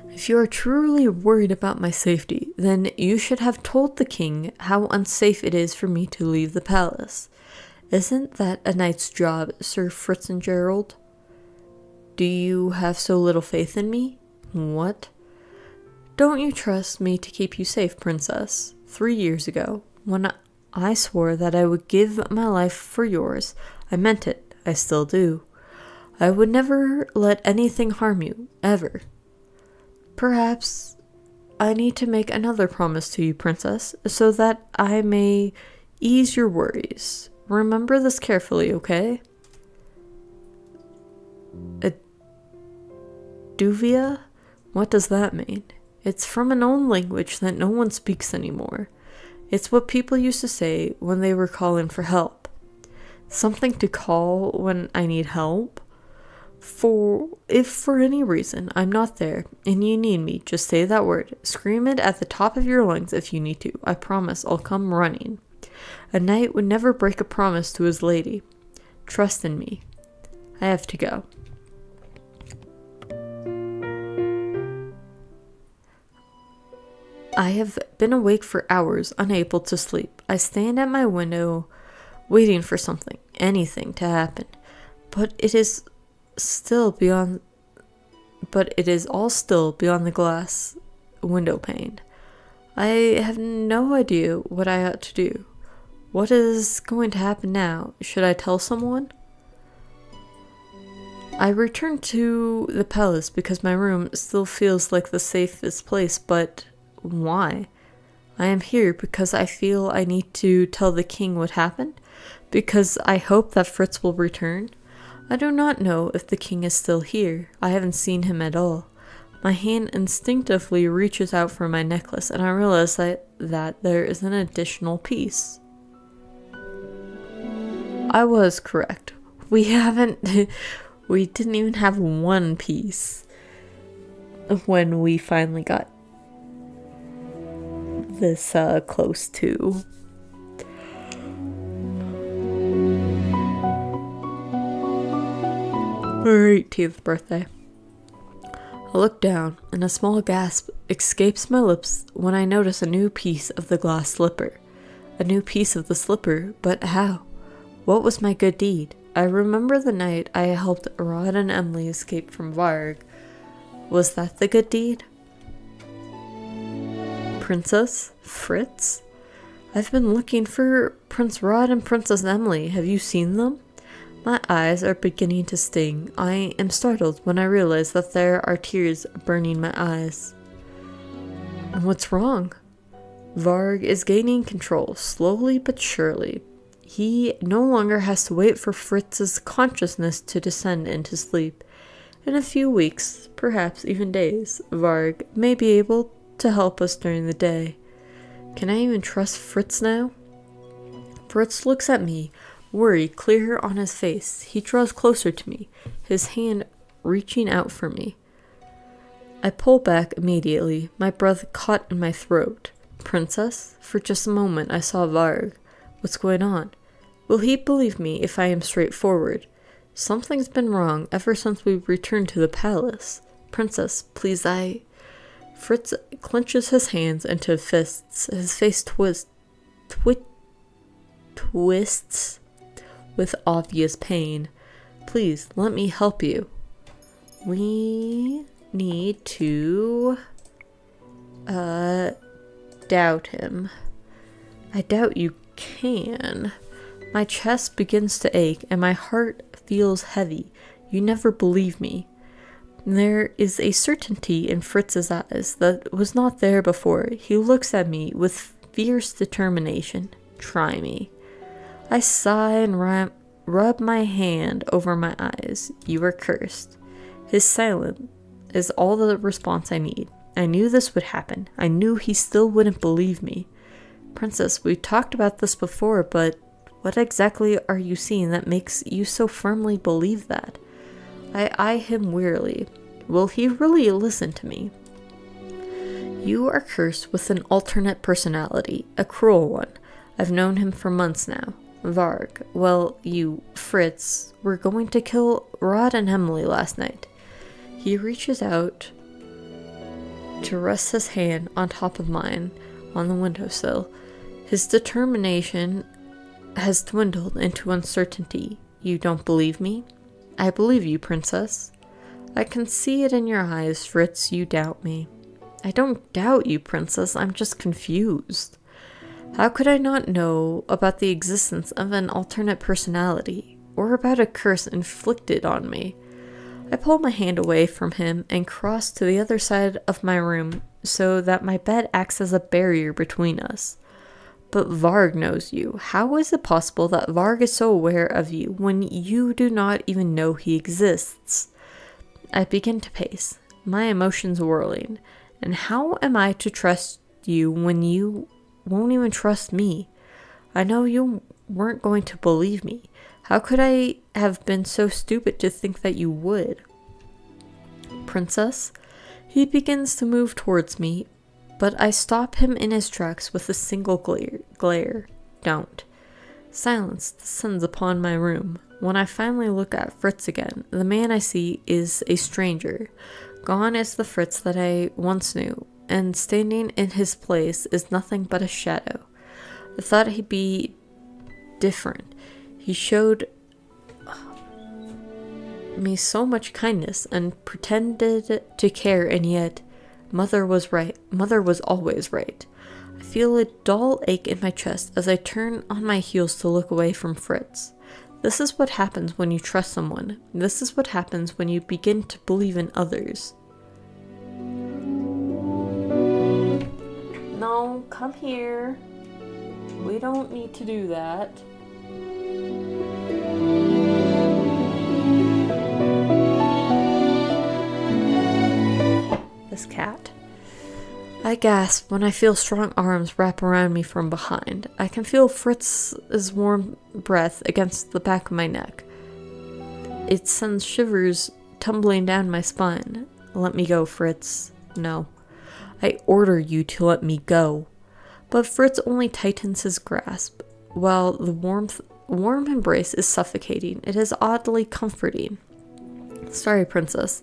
If you are truly worried about my safety, then you should have told the king how unsafe it is for me to leave the palace. Isn't that a knight's job, Sir Fritz and Gerald? Do you have so little faith in me? What? Don't you trust me to keep you safe, princess? 3 years ago, when I swore that I would give my life for yours. I meant it. I still do. I would never let anything harm you, ever. Perhaps I need to make another promise to you, princess, so that I may ease your worries. Remember this carefully, okay? Duvia? What does that mean? It's from an old language that no one speaks anymore. It's what people used to say when they were calling for help. Something to call when I need help. If for any reason I'm not there and you need me, just say that word. Scream it at the top of your lungs if you need to. I promise I'll come running. A knight would never break a promise to his lady. Trust in me. I have to go. I have been awake for hours, unable to sleep. I stand at my window, waiting for something, anything to happen. But it is all still beyond the glass window pane. I have no idea what I ought to do. What is going to happen now? Should I tell someone? I return to the palace because my room still feels like the safest place, but why? I am here because I feel I need to tell the king what happened, because I hope that Fritz will return. I do not know if the king is still here. I haven't seen him at all. My hand instinctively reaches out for my necklace, and I realize that there is an additional piece. I was correct. We didn't even have one piece when we finally got this close to. Her 18th birthday. I look down, and a small gasp escapes my lips when I notice a new piece of the glass slipper. A new piece of the slipper, but how? What was my good deed? I remember the night I helped Rod and Emily escape from Varg. Was that the good deed? Princess? Fritz? I've been looking for Prince Rod and Princess Emily. Have you seen them? My eyes are beginning to sting. I am startled when I realize that there are tears burning my eyes. What's wrong? Varg is gaining control, slowly but surely. He no longer has to wait for Fritz's consciousness to descend into sleep. In a few weeks, perhaps even days, Varg may be able to help us during the day. Can I even trust Fritz now? Fritz looks at me, worry clear on his face. He draws closer to me, his hand reaching out for me. I pull back immediately, my breath caught in my throat. Princess? For just a moment I saw Varg. What's going on? Will he believe me if I am straightforward? Something's been wrong ever since we returned to the palace. Princess, please, Fritz clenches his hands into fists. His face twists with obvious pain. Please, let me help you. We need to doubt him. I doubt you can. My chest begins to ache and my heart feels heavy. You never believe me. There is a certainty in Fritz's eyes that was not there before. He looks at me with fierce determination. Try me. I sigh and rub my hand over my eyes. You are cursed. His silence is all the response I need. I knew this would happen. I knew he still wouldn't believe me. Princess, we talked about this before, but what exactly are you seeing that makes you so firmly believe that? I eye him wearily. Will he really listen to me? You are cursed with an alternate personality, a cruel one. I've known him for months now. Varg, well, you, Fritz, were going to kill Rod and Emily last night. He reaches out to rest his hand on top of mine on the windowsill. His determination has dwindled into uncertainty. You don't believe me? I believe you, Princess. I can see it in your eyes, Fritz. You doubt me. I don't doubt you, Princess. I'm just confused. How could I not know about the existence of an alternate personality, or about a curse inflicted on me? I pull my hand away from him and cross to the other side of my room so that my bed acts as a barrier between us. But Varg knows you. How is it possible that Varg is so aware of you when you do not even know he exists? I begin to pace, my emotions whirling. And how am I to trust you when you won't even trust me? I know you weren't going to believe me. How could I have been so stupid to think that you would? Princess? He begins to move towards me, but I stop him in his tracks with a single glare. Don't. Silence descends upon my room. When I finally look at Fritz again, the man I see is a stranger. Gone is the Fritz that I once knew, and standing in his place is nothing but a shadow. I thought he'd be different. He showed me so much kindness and pretended to care, and yet Mother was right. Mother was always right. I feel a dull ache in my chest as I turn on my heels to look away from Fritz. This is what happens when you trust someone. This is what happens when you begin to believe in others. No, come here. We don't need to do that. This cat. I gasp when I feel strong arms wrap around me from behind. I can feel Fritz's warm breath against the back of my neck. It sends shivers tumbling down my spine. Let me go, Fritz. No. I order you to let me go. But Fritz only tightens his grasp, while the warm embrace is suffocating. It is oddly comforting. Sorry, Princess.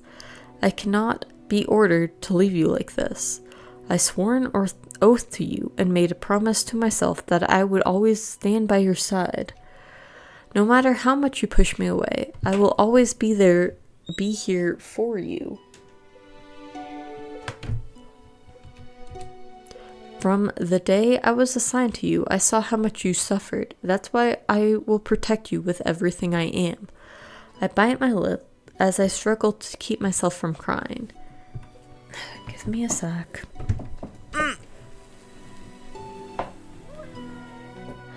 I cannot be ordered to leave you like this. I swore an oath to you and made a promise to myself that I would always stand by your side. No matter how much you push me away, I will always be here for you. From the day I was assigned to you, I saw how much you suffered. That's why I will protect you with everything I am. I bite my lip as I struggle to keep myself from crying. Give me a sec.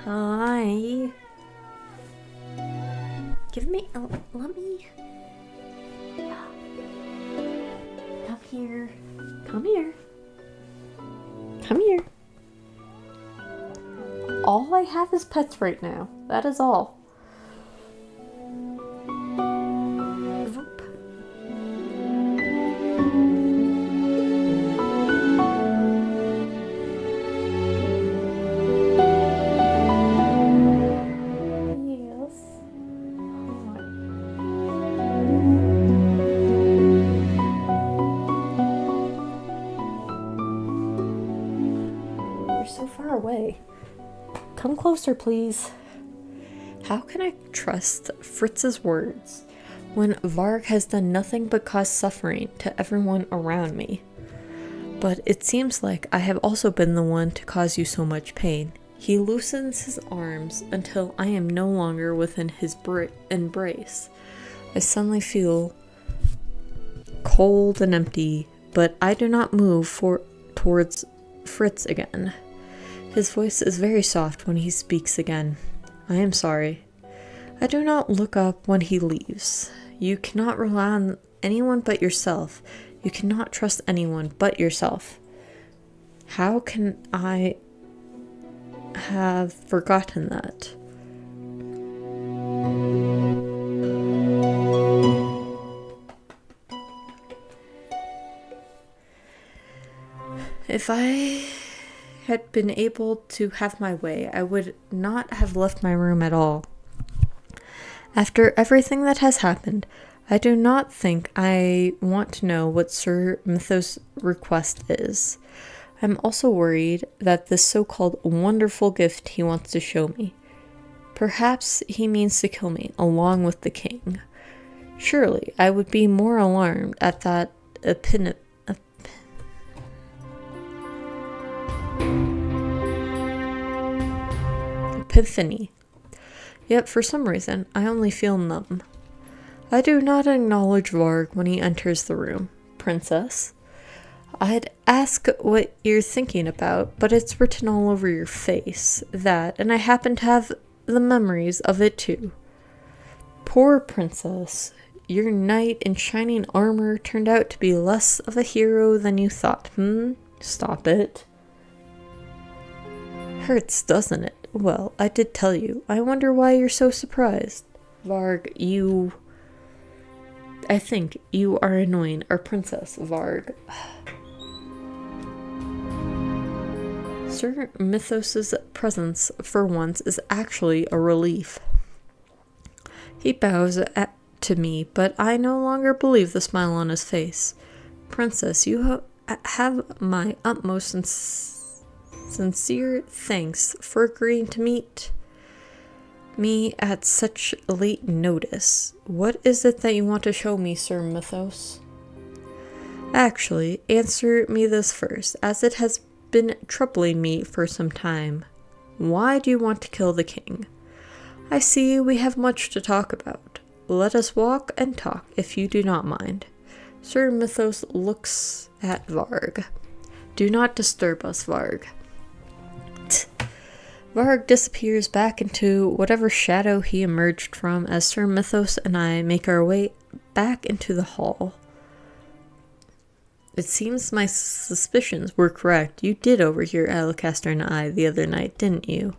Hi. Give me let me. Come here. Come here. Come here. All I have is pets right now. That is all. Away. Come closer, please. How can I trust Fritz's words when Varg has done nothing but cause suffering to everyone around me? But it seems like I have also been the one to cause you so much pain. He loosens his arms until I am no longer within his embrace. I suddenly feel cold and empty, but I do not move towards Fritz again. His voice is very soft when he speaks again. I am sorry. I do not look up when he leaves. You cannot rely on anyone but yourself. You cannot trust anyone but yourself. How can I have forgotten that? If I had been able to have my way, I would not have left my room at all. After everything that has happened, I do not think I want to know what Sir Mythos' request is. I'm also worried that this so-called wonderful gift he wants to show me. Perhaps he means to kill me along with the king. Surely I would be more alarmed at that epiphany. Yet for some reason, I only feel numb. I do not acknowledge Varg when he enters the room. Princess, I'd ask what you're thinking about, but it's written all over your face. That, and I happen to have the memories of it too. Poor princess, your knight in shining armor turned out to be less of a hero than you thought. Stop it. Hurts, doesn't it? Well, I did tell you. I wonder why you're so surprised. Varg, I think you are annoying our princess, Varg. Sir Mythos's presence, for once, is actually a relief. He bows to me, but I no longer believe the smile on his face. Princess, you have my utmost sincere thanks for agreeing to meet me at such late notice. What is it that you want to show me, Sir Mythos? Actually, answer me this first, as it has been troubling me for some time. Why do you want to kill the king? I see we have much to talk about. Let us walk and talk, if you do not mind. Sir Mythos looks at Varg. Do not disturb us, Varg. Varg disappears back into whatever shadow he emerged from as Sir Mythos and I make our way back into the hall. It seems my suspicions were correct. You did overhear Alacaster and I the other night, didn't you?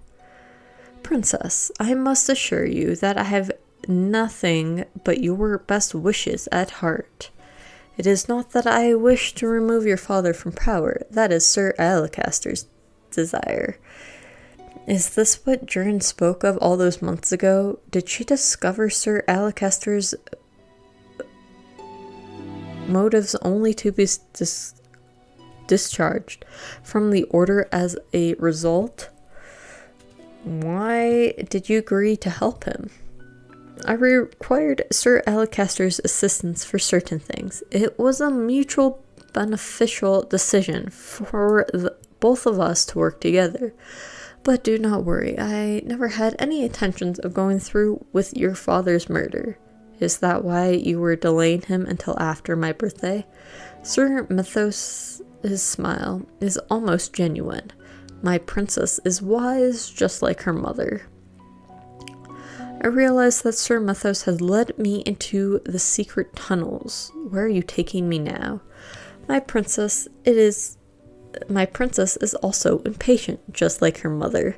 Princess, I must assure you that I have nothing but your best wishes at heart. It is not that I wish to remove your father from power. That is Sir Alacaster's desire. Is this what Durin spoke of all those months ago? Did she discover Sir Alacaster's motives only to be discharged from the order as a result? Why did you agree to help him? I required Sir Alacaster's assistance for certain things. It was a mutual beneficial decision for both of us to work together. But do not worry, I never had any intentions of going through with your father's murder. Is that why you were delaying him until after my birthday? Sir Mythos' smile is almost genuine. My princess is wise, just like her mother. I realize that Sir Mythos has led me into the secret tunnels. Where are you taking me now? My princess is also impatient, just like her mother.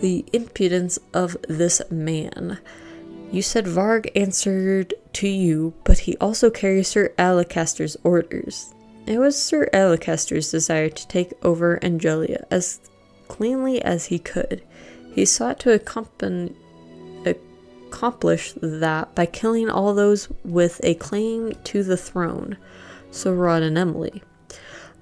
The impudence of this man. You said Varg answered to you, but he also carries Sir Alacaster's orders. It was Sir Alacaster's desire to take over Angelia as cleanly as he could. He sought to accomplish that by killing all those with a claim to the throne, so Rod and Emily.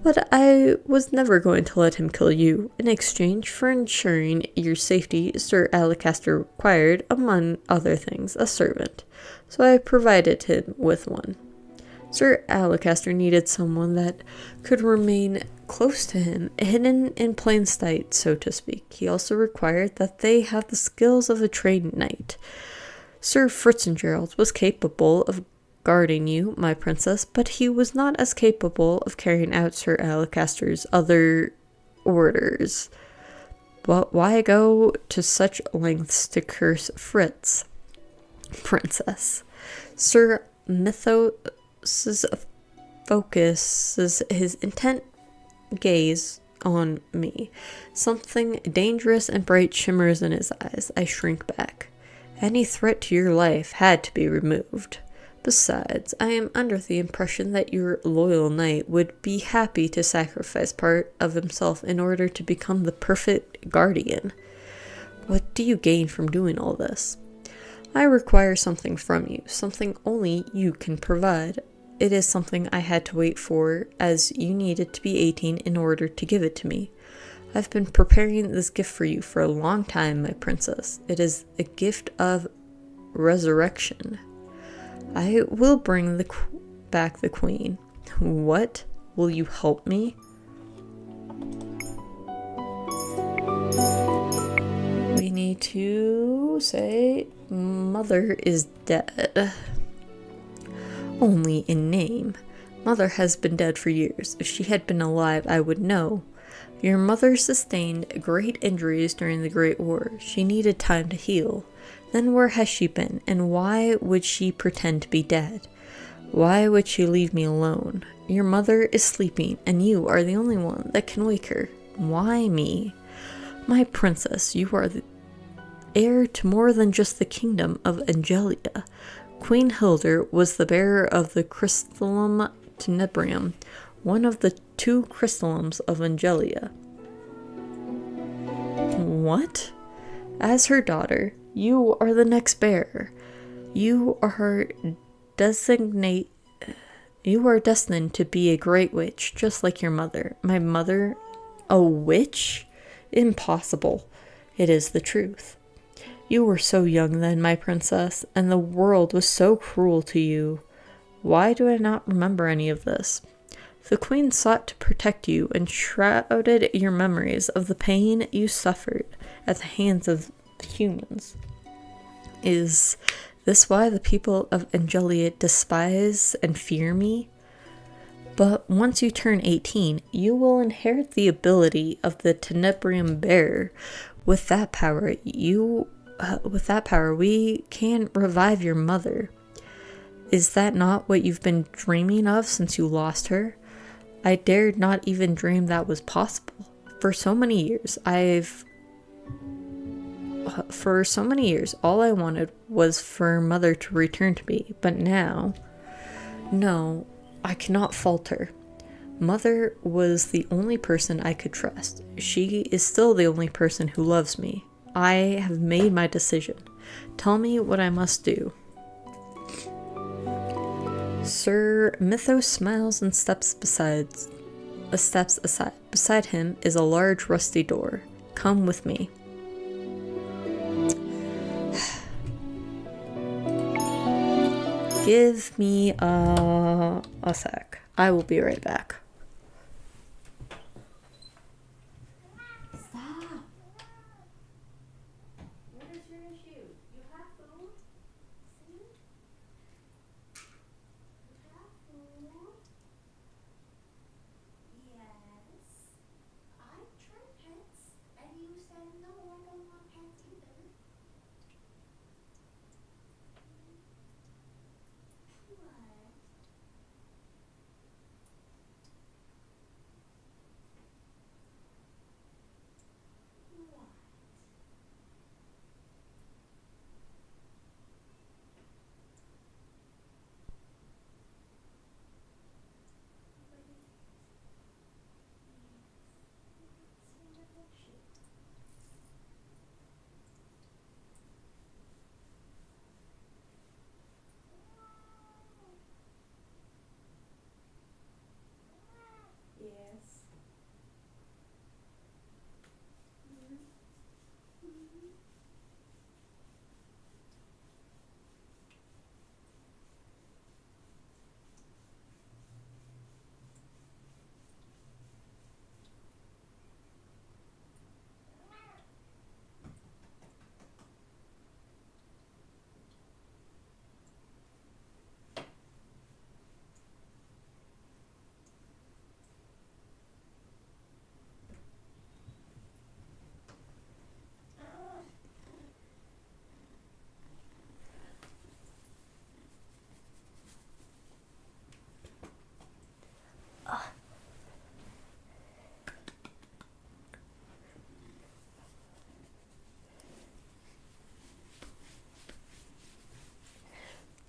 But I was never going to let him kill you. In exchange for ensuring your safety, Sir Alacaster required, among other things, a servant. So I provided him with one. Sir Alacaster needed someone that could remain close to him, hidden in plain sight, so to speak. He also required that they have the skills of a trained knight. Sir Fritz was capable of guarding you, my princess, but he was not as capable of carrying out Sir Alacaster's other orders. But why go to such lengths to curse Fritz? Princess. Sir Mythos focuses his intent gaze on me. Something dangerous and bright shimmers in his eyes. I shrink back. Any threat to your life had to be removed. Besides, I am under the impression that your loyal knight would be happy to sacrifice part of himself in order to become the perfect guardian. What do you gain from doing all this? I require something from you, something only you can provide. It is something I had to wait for, as you needed to be 18 in order to give it to me. I've been preparing this gift for you for a long time, my princess. It is a gift of resurrection. I will bring back the queen. What? Will you help me? me to say Mother is dead. Only in name. Mother has been dead for years. If she had been alive, I would know. Your mother sustained great injuries during the Great War. She needed time to heal. Then where has she been, and why would she pretend to be dead? Why would she leave me alone? Your mother is sleeping, and you are the only one that can wake her. Why me? My princess, you are the heir to more than just the kingdom of Angelia. Queen Hilda was the bearer of the crystallum tenebrium, one of the 2 crystallums of Angelia. What? As her daughter, you are the next bearer. You are destined to be a great witch, just like your mother. My mother, a witch? Impossible. It is the truth. You were so young then, my princess, and the world was so cruel to you. Why do I not remember any of this? The queen sought to protect you and shrouded your memories of the pain you suffered at the hands of the humans. Is this why the people of Angelia despise and fear me? But once you turn 18, you will inherit the ability of the Tenebrium Bearer. With that power, we can revive your mother. Is that not what you've been dreaming of since you lost her? I dared not even dream that was possible. For so many years, all I wanted was for mother to return to me. But now, no, I cannot falter. Mother was the only person I could trust. She is still the only person who loves me. I have made my decision. Tell me what I must do. Sir Mythos smiles and steps aside. Beside him is a large rusty door. Come with me. Give me a sec. I will be right back. Stop. What is your issue? You have food? See? You have food? Yes. I tried pets, and you said no, I don't want pets either. What? What? Yes.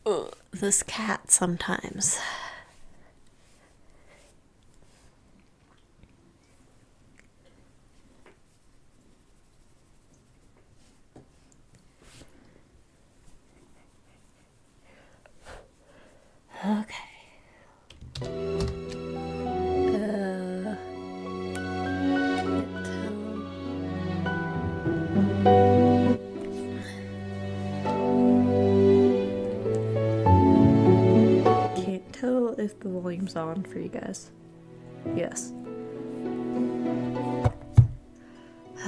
Ugh, this cat sometimes. Okay. Can't tell if the volume's on for you guys. Yes.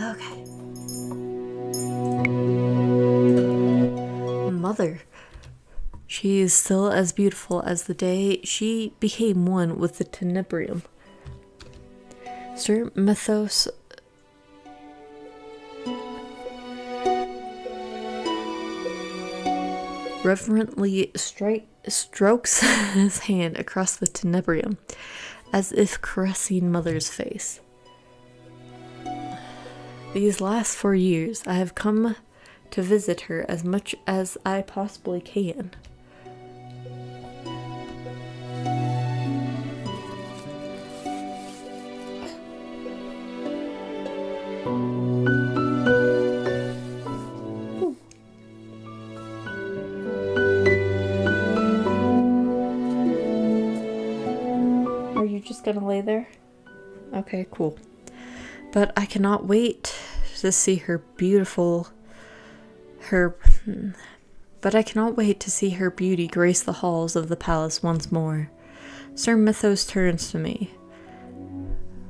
Okay. mother. She is still as beautiful as the day she became one with the tenebrium. Sir Mythos reverently strokes his hand across the tenebrium, as if caressing mother's face. These last 4 years, I have come to visit her as much as I possibly can. Are you just gonna lay there? Okay, cool. But I cannot wait to see her beauty grace the halls of the palace once more. Sir Mythos turns to me.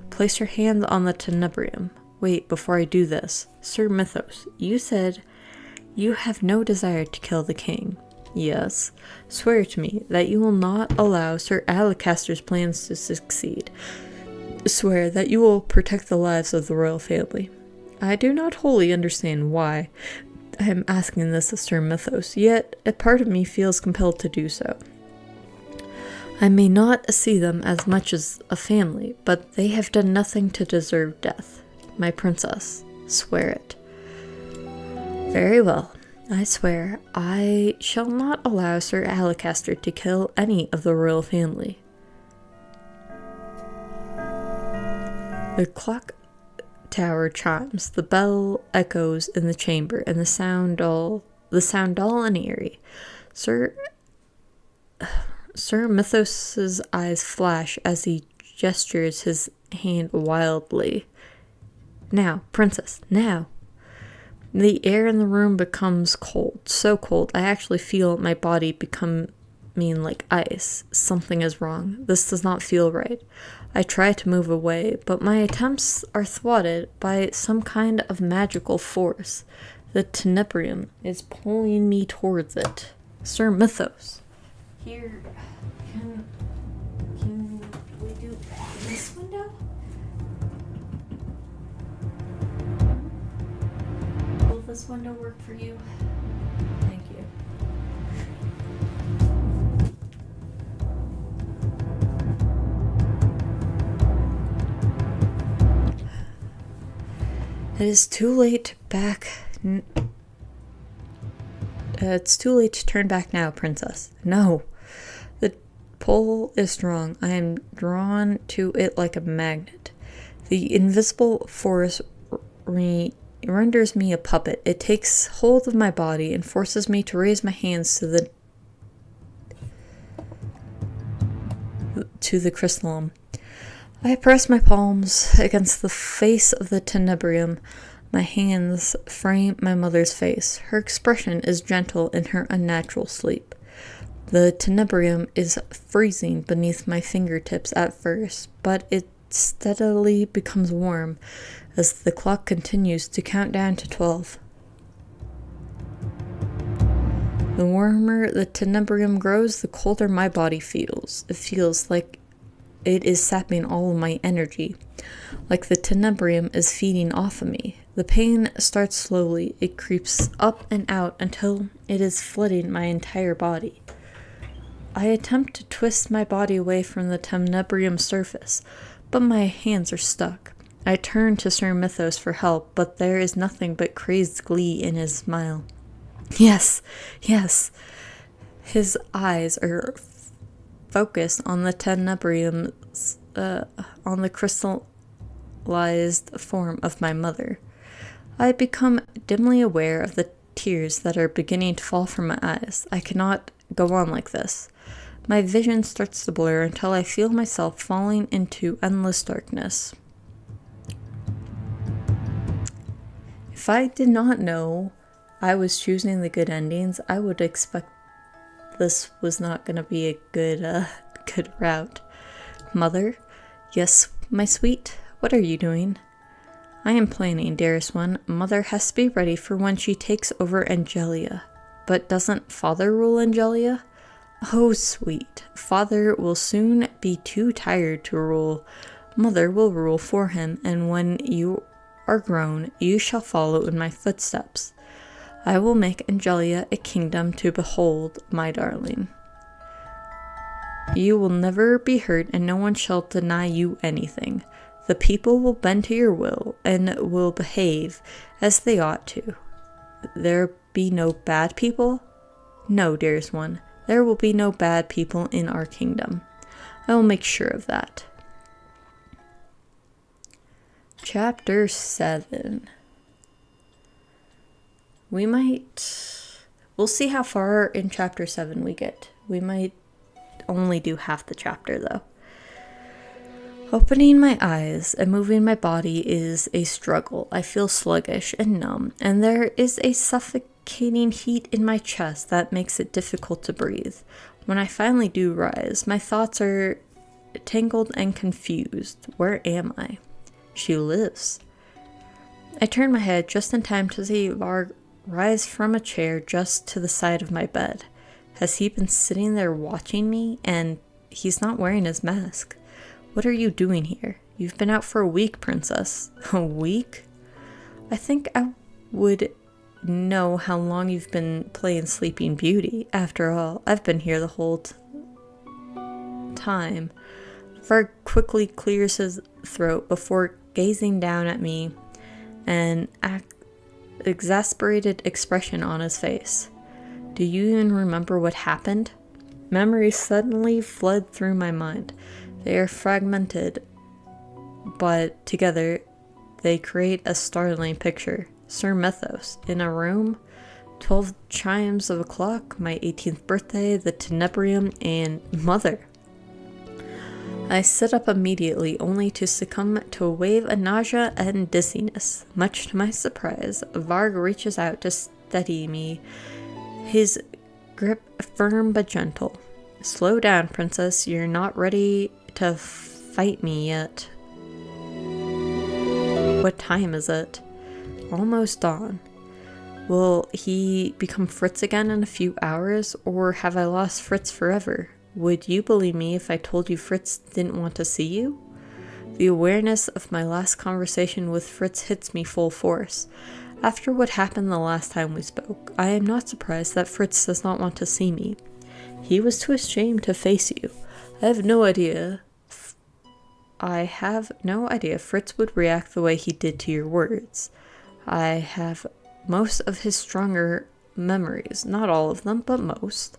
Place your hand on the tenebrium. Wait, before I do this. Sir Mythos, you said you have no desire to kill the king. Yes. Swear to me that you will not allow Sir Alacaster's plans to succeed. Swear that you will protect the lives of the royal family. I do not wholly understand why I am asking this of Sir Mythos, yet a part of me feels compelled to do so. I may not see them as much as a family, but they have done nothing to deserve death. My princess, swear it. Very well, I swear I shall not allow Sir Alacaster to kill any of the royal family. The clock tower chimes, the bell echoes in the chamber, and the sound dull and eerie. Sir Mythos's eyes flash as he gestures his hand wildly. Now, princess, now. The air in the room becomes cold, so cold I actually feel my body becoming like ice. Something is wrong. This does not feel right. I try to move away, but my attempts are thwarted by some kind of magical force. The tenebrium is pulling me towards it. Sir Mythos. Here, can we do this window? Will this window work for you? Thank you. It is too late it's too late to turn back now, princess. No. The pull is strong. I am drawn to it like a magnet. The invisible force renders me a puppet. It takes hold of my body and forces me to raise my hands to the crystallum. I press my palms against the face of the tenebrium. My hands frame my mother's face. Her expression is gentle in her unnatural sleep. The tenebrium is freezing beneath my fingertips at first, but it steadily becomes warm as the clock continues to count down to 12. The warmer the tenebrium grows, the colder my body feels. It feels like it is sapping all of my energy, like the tenebrium is feeding off of me. The pain starts slowly. It creeps up and out until it is flooding my entire body. I attempt to twist my body away from the tenebrium surface, but my hands are stuck. I turn to Sir Mythos for help, but there is nothing but crazed glee in his smile. Yes, yes. His eyes are focused on the tenebrium's, on the crystallized form of my mother. I become dimly aware of the tears that are beginning to fall from my eyes. I cannot go on like this. My vision starts to blur until I feel myself falling into endless darkness. If I did not know I was choosing the good endings, I would expect this was not going to be a good route. Mother? Yes, my sweet? What are you doing? I am planning, dearest one. Mother has to be ready for when she takes over Angelia. But doesn't father rule Angelia? Oh, sweet. Father will soon be too tired to rule. Mother will rule for him, and when you are grown, you shall follow in my footsteps. I will make Angelia a kingdom to behold, my darling. You will never be hurt, and no one shall deny you anything. The people will bend to your will, and will behave as they ought to. There be no bad people? No, dearest one, there will be no bad people in our kingdom. I will make sure of that. Chapter 7. We'll see how far in chapter 7 we get. We might only do half the chapter though. Opening my eyes and moving my body is a struggle. I feel sluggish and numb, and there is a suffocating heat in my chest that makes it difficult to breathe. When I finally do rise, my thoughts are tangled and confused. Where am I? She lives. I turn my head just in time to see Varg rise from a chair just to the side of my bed. Has he been sitting there watching me? And he's not wearing his mask. What are you doing here? You've been out for a week, princess. A week? I think I would know how long you've been playing Sleeping Beauty. After all, I've been here the whole time. Varg quickly clears his throat before gazing down at me, an exasperated expression on his face. Do you even remember what happened? Memories suddenly flood through my mind. They are fragmented, but together they create a startling picture. Sir Mythos, in a room, 12 chimes of a clock, my 18th birthday, the tenebrium, and mother. I sit up immediately, only to succumb to a wave of nausea and dizziness. Much to my surprise, Varg reaches out to steady me, his grip firm but gentle. Slow down, princess. You're not ready to fight me yet. What time is it? Almost dawn. Will he become Fritz again in a few hours, or have I lost Fritz forever? Would you believe me if I told you Fritz didn't want to see you? The awareness of my last conversation with Fritz hits me full force. After what happened the last time we spoke, I am not surprised that Fritz does not want to see me. He was too ashamed to face you. I have no idea Fritz would react the way he did to your words. I have most of his stronger memories, not all of them, but most.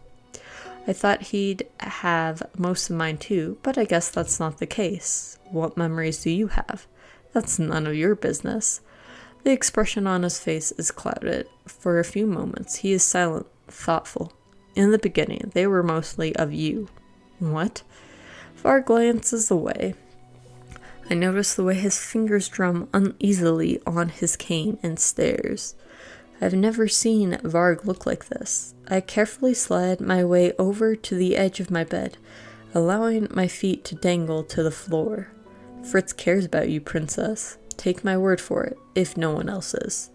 I thought he'd have most of mine too, but I guess that's not the case. What memories do you have? That's none of your business. The expression on his face is clouded. For a few moments, he is silent, thoughtful. In the beginning, they were mostly of you. What? Varg glances away. I notice the way his fingers drum uneasily on his cane and stares. I've never seen Varg look like this. I carefully slide my way over to the edge of my bed, allowing my feet to dangle to the floor. Fritz cares about you, princess. Take my word for it, if no one else is.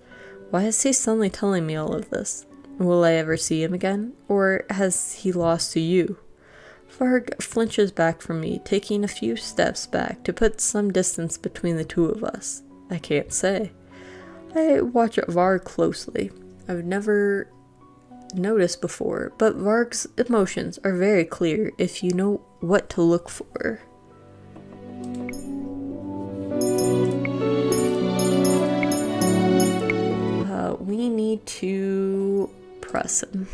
Why is he suddenly telling me all of this? Will I ever see him again, or has he lost to you? Varg flinches back from me, taking a few steps back to put some distance between the two of us. I can't say. I watch Varg closely. I've never noticed before, but Varg's emotions are very clear if you know what to look for. We need to press him.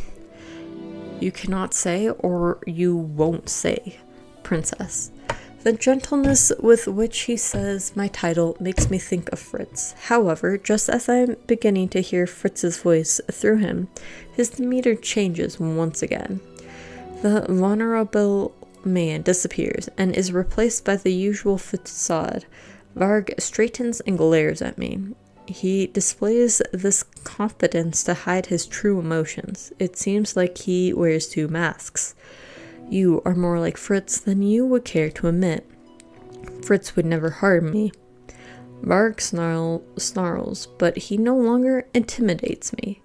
You cannot say, or you won't say, princess. The gentleness with which he says my title makes me think of Fritz. However, just as I'm beginning to hear Fritz's voice through him, his demeanor changes once again. The vulnerable man disappears and is replaced by the usual facade. Varg straightens and glares at me. He displays this confidence to hide his true emotions. It seems like he wears two masks. You are more like Fritz than you would care to admit. Fritz would never harm me. Varg snarls, but he no longer intimidates me.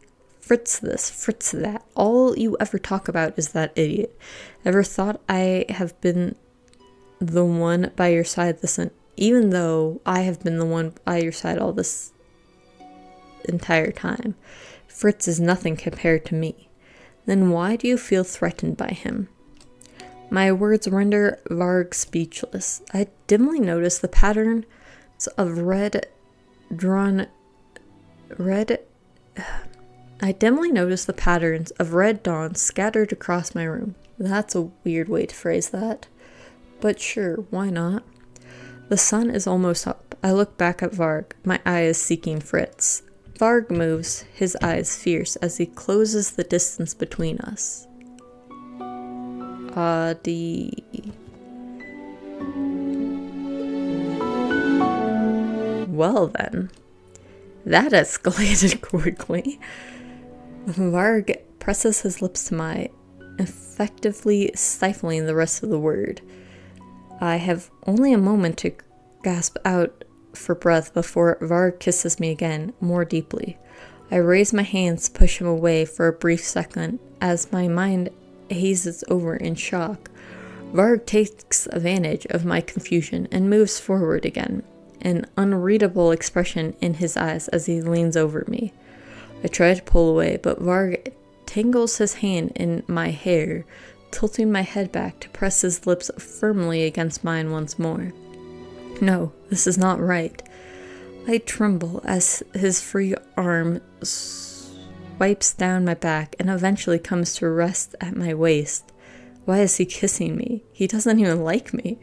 Fritz this, Fritz that. All you ever talk about is that idiot. Ever thought I have been the one by your side even though I have been the one by your side all this entire time? Fritz is nothing compared to me. Then why do you feel threatened by him? My words render Varg speechless. I dimly notice the patterns of red dawn scattered across my room. That's a weird way to phrase that. But sure, why not? The sun is almost up. I look back at Varg, my eyes seeking Fritz. Varg moves, his eyes fierce, as he closes the distance between us. Well then, that escalated quickly. Varg presses his lips to mine, effectively stifling the rest of the word. I have only a moment to gasp out for breath before Varg kisses me again, more deeply. I raise my hands to push him away for a brief second as my mind hazes over in shock. Varg takes advantage of my confusion and moves forward again, an unreadable expression in his eyes as he leans over me. I try to pull away, but Varg tangles his hand in my hair, tilting my head back to press his lips firmly against mine once more. No, this is not right. I tremble as his free arm swipes down my back and eventually comes to rest at my waist. Why is he kissing me? He doesn't even like me.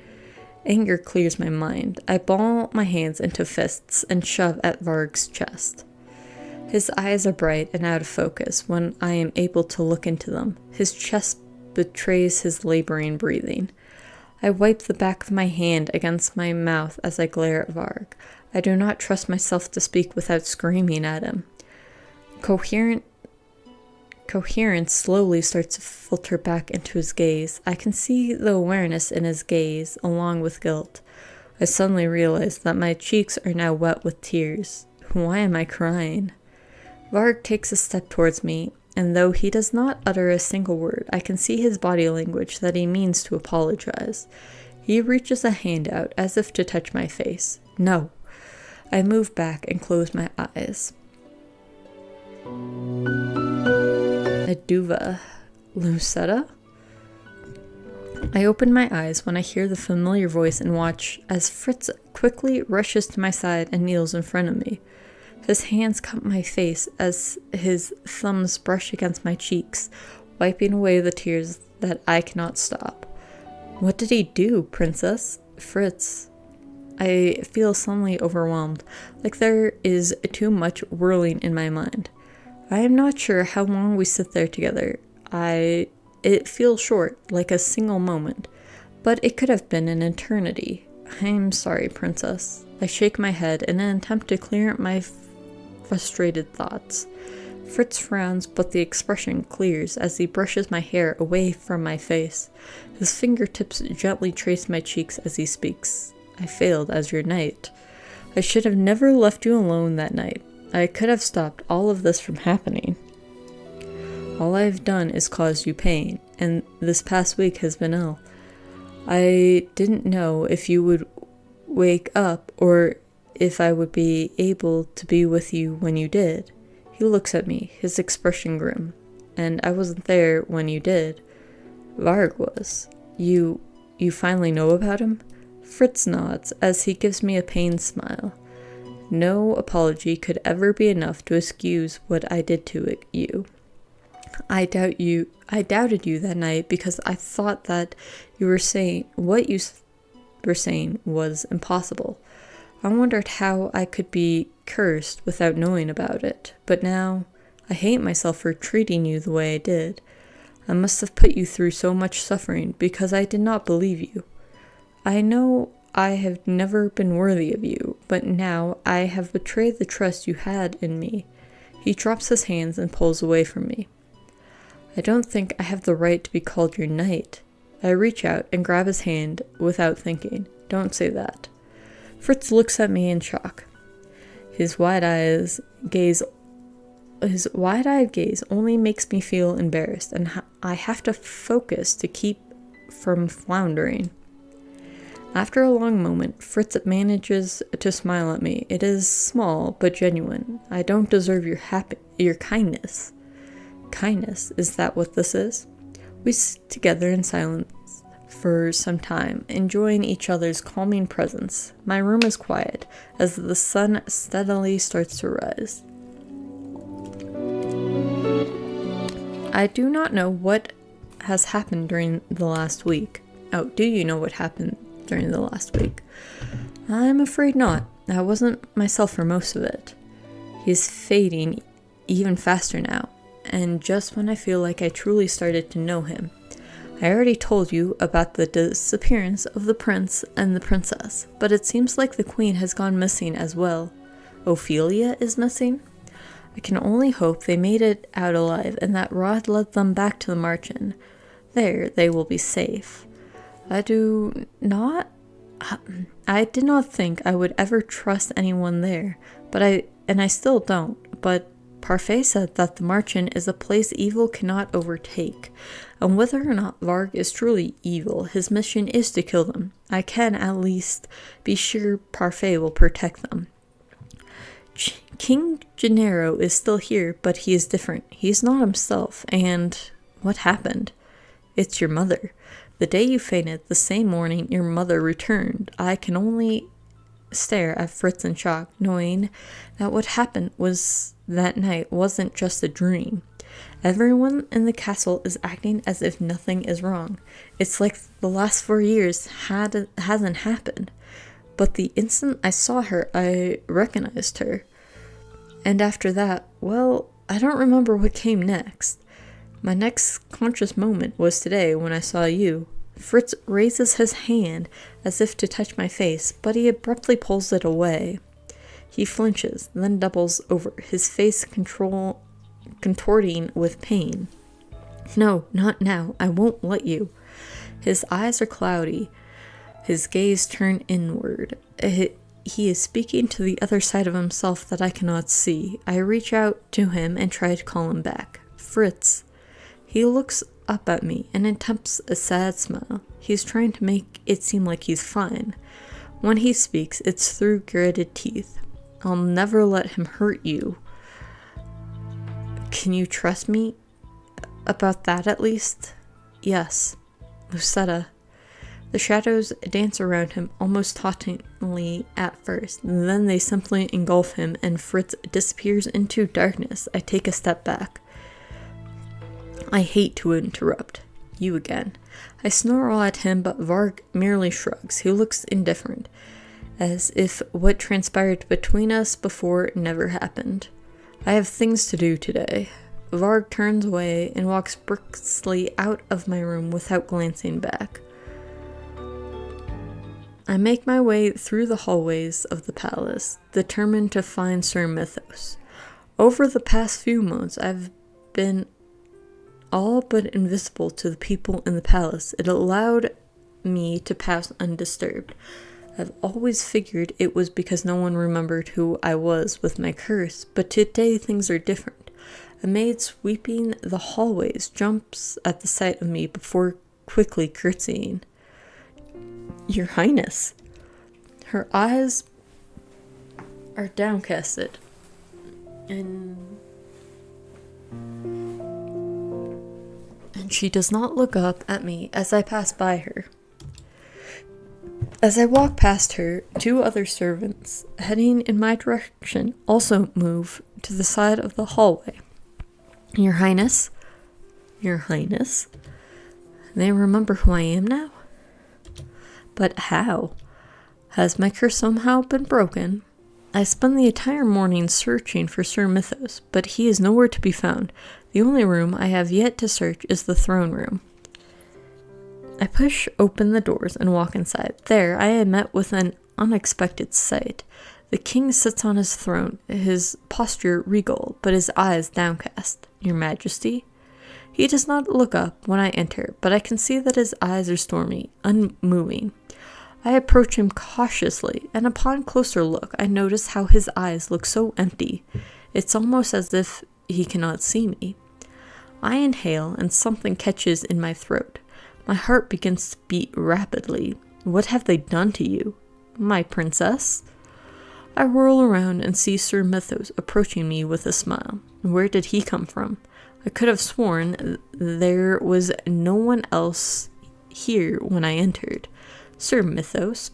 Anger clears my mind. I ball my hands into fists and shove at Varg's chest. His eyes are bright and out of focus when I am able to look into them. His chest betrays his laboring breathing. I wipe the back of my hand against my mouth as I glare at Varg. I do not trust myself to speak without screaming at him. Coherence slowly starts to filter back into his gaze. I can see the awareness in his gaze, along with guilt. I suddenly realize that my cheeks are now wet with tears. Why am I crying? Varg takes a step towards me, and though he does not utter a single word, I can see his body language that he means to apologize. He reaches a hand out as if to touch my face. No. I move back and close my eyes. Aduva. Lucetta? I open my eyes when I hear the familiar voice and watch as Fritz quickly rushes to my side and kneels in front of me. His hands cup my face as his thumbs brush against my cheeks, wiping away the tears that I cannot stop. What did he do, princess? Fritz. I feel suddenly overwhelmed, like there is too much whirling in my mind. I am not sure how long we sit there together. It feels short, like a single moment, but it could have been an eternity. I'm sorry, princess. I shake my head in an attempt to clear my frustrated thoughts. Fritz frowns, but the expression clears as he brushes my hair away from my face. His fingertips gently trace my cheeks as he speaks. I failed as your knight. I should have never left you alone that night. I could have stopped all of this from happening. All I've done is cause you pain, and this past week has been ill. I didn't know if you would wake up or if I would be able to be with you when you did. He looks at me, his expression grim. And I wasn't there when you did. Varg was. You finally know about him? Fritz nods as he gives me a pained smile. No apology could ever be enough to excuse what I did to you. I doubted you that night because I thought that what you were saying was impossible. I wondered how I could be cursed without knowing about it, but now I hate myself for treating you the way I did. I must have put you through so much suffering because I did not believe you. I know I have never been worthy of you, but now I have betrayed the trust you had in me. He drops his hands and pulls away from me. I don't think I have the right to be called your knight. I reach out and grab his hand without thinking. Don't say that. Fritz looks at me in shock. His wide eyes gaze His wide-eyed gaze only makes me feel embarrassed, and I have to focus to keep from floundering. After a long moment, Fritz manages to smile at me. It is small, but genuine. I don't deserve your kindness. Kindness, is that what this is? We sit together in silence for some time, enjoying each other's calming presence. My room is quiet as the sun steadily starts to rise. I do not know what has happened during the last week. Oh, do you know what happened during the last week? I'm afraid not. I wasn't myself for most of it. He's fading even faster now, and just when I feel like I truly started to know him. I already told you about the disappearance of the prince and the princess, but it seems like the queen has gone missing as well. Ophelia is missing? I can only hope they made it out alive and that Rod led them back to the margin. There they will be safe. I did not think I would ever trust anyone there, but I still don't. But Parfait said that the margin is a place evil cannot overtake, and whether or not Varg is truly evil, his mission is to kill them. I can at least be sure Parfait will protect them. King Gennaro is still here, but he is different. He's not himself, and what happened? It's your mother. The day you fainted, the same morning your mother returned. I can only stare at Fritz in shock, knowing that what happened was that night wasn't just a dream. Everyone in the castle is acting as if nothing is wrong. It's like the last 4 years hasn't happened. But the instant I saw her, I recognized her. And after that, well, I don't remember what came next. My next conscious moment was today when I saw you. Fritz raises his hand as if to touch my face, but he abruptly pulls it away. He flinches, then doubles over, his face contorting with pain. No, not now. I won't let you. His eyes are cloudy. His gaze turned inward. He is speaking to the other side of himself that I cannot see. I reach out to him and try to call him back. Fritz. He looks up at me and attempts a sad smile. He's trying to make it seem like he's fine. When he speaks, it's through gritted teeth. I'll never let him hurt you. Can you trust me about that at least? Yes. Lucetta. The shadows dance around him almost tauntingly at first, then they simply engulf him and Fritz disappears into darkness. I take a step back. I hate to interrupt. You again. I snarl at him, but Varg merely shrugs. He looks indifferent, as if what transpired between us before never happened. I have things to do today. Varg turns away and walks briskly out of my room without glancing back. I make my way through the hallways of the palace, determined to find Sir Mythos. Over the past few months, I've been all but invisible to the people in the palace. It allowed me to pass undisturbed. I've always figured it was because no one remembered who I was with my curse, but today things are different. A maid sweeping the hallways jumps at the sight of me before quickly curtsying. Your Highness. Her eyes are downcasted, and she does not look up at me as I pass by her. As I walk past her, 2 other servants heading in my direction also move to the side of the hallway. Your Highness? Your Highness? They remember who I am now? But how? Has my curse somehow been broken? I spend the entire morning searching for Sir Mythos, but he is nowhere to be found. The only room I have yet to search is the throne room. I push open the doors and walk inside. There, I am met with an unexpected sight. The king sits on his throne, his posture regal, but his eyes downcast. Your Majesty? He does not look up when I enter, but I can see that his eyes are stormy, unmoving. I approach him cautiously, and upon closer look, I notice how his eyes look so empty. It's almost as if he cannot see me. I inhale and something catches in my throat. My heart begins to beat rapidly. What have they done to you? My princess? I whirl around and see Sir Mythos approaching me with a smile. Where did he come from? I could have sworn there was no one else here when I entered. Sir Mythos?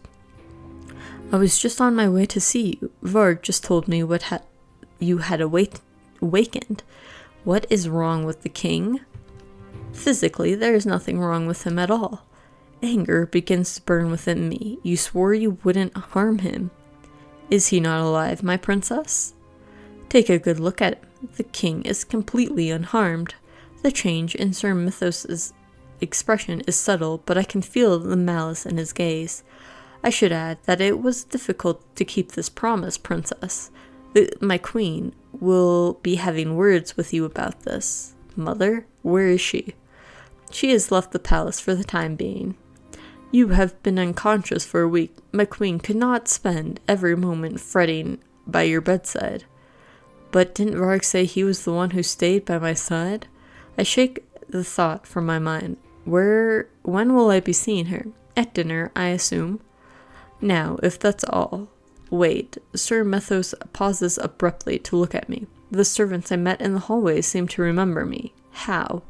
I was just on my way to see you. Varg just told me you had awakened. What is wrong with the king? Physically, there is nothing wrong with him at all. Anger begins to burn within me. You swore you wouldn't harm him. Is he not alive, my princess? Take a good look at him. The king is completely unharmed. The change in Sir Mythos' expression is subtle, but I can feel the malice in his gaze. I should add that it was difficult to keep this promise, princess. My queen will be having words with you about this. Mother, where is she? She has left the palace for the time being. You have been unconscious for a week. My queen could not spend every moment fretting by your bedside. But didn't Varg say he was the one who stayed by my side? I shake the thought from my mind. When will I be seeing her? At dinner, I assume. Now, if that's all. Wait, Sir Mythos pauses abruptly to look at me. The servants I met in the hallway seem to remember me. How?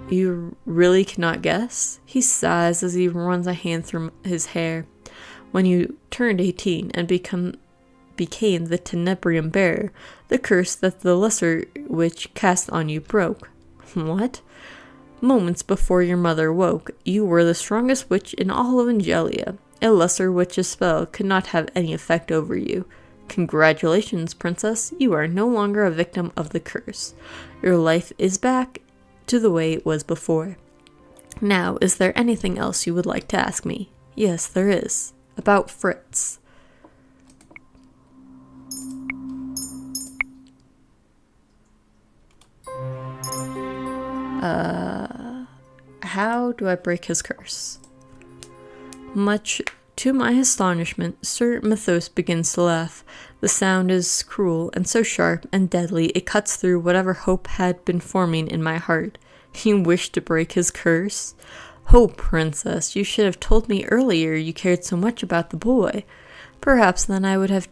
You really cannot guess? He sighs as he runs a hand through his hair. When you turned 18 and became the Tenebrium bearer, the curse that the lesser witch cast on you broke. What? Moments before your mother woke, you were the strongest witch in all of Angelia. A lesser witch's spell could not have any effect over you. Congratulations, princess. You are no longer a victim of the curse. Your life is back to the way it was before. Now, is there anything else you would like to ask me? Yes, there is. About Fritz. How do I break his curse? Much to my astonishment, Sir Mythos begins to laugh. The sound is cruel and so sharp and deadly it cuts through whatever hope had been forming in my heart. He wished to break his curse? Oh, princess, you should have told me earlier you cared so much about the boy. Perhaps then I would have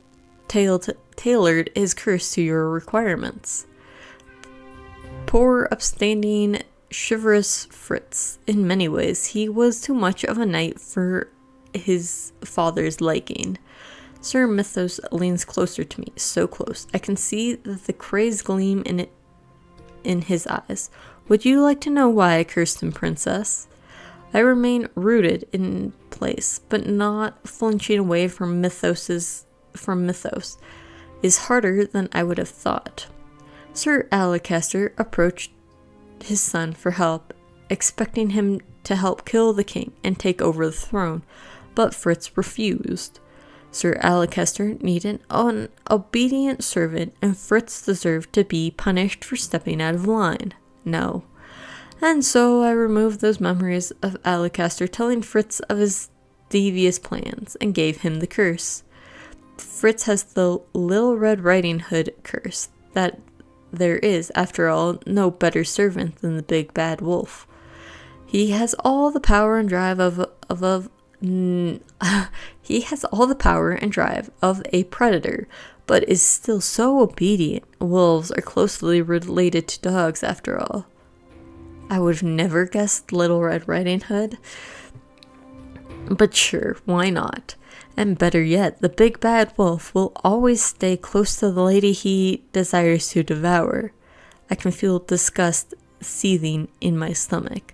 tailored his curse to your requirements. Poor, upstanding, chivalrous Fritz. In many ways, he was too much of a knight for his father's liking. Sir Mythos leans closer to me, so close. I can see the crazed gleam in his eyes. Would you like to know why I cursed him, princess? I remain rooted in place, but not flinching away from Mythos is harder than I would have thought. Sir Alacaster approached his son for help, expecting him to help kill the king and take over the throne, but Fritz refused. Sir Alacaster needed an obedient servant, and Fritz deserved to be punished for stepping out of line. No. And so I removed those memories of Alacaster telling Fritz of his devious plans and gave him the curse. Fritz has the Little Red Riding Hood curse, that there is, after all, no better servant than the big bad wolf. He has all the power and drive he has all the power and drive of a predator, but is still so obedient. Wolves are closely related to dogs, after all. I would have never guessed Little Red Riding Hood. But sure, why not? And better yet, the big bad wolf will always stay close to the lady he desires to devour. I can feel disgust seething in my stomach.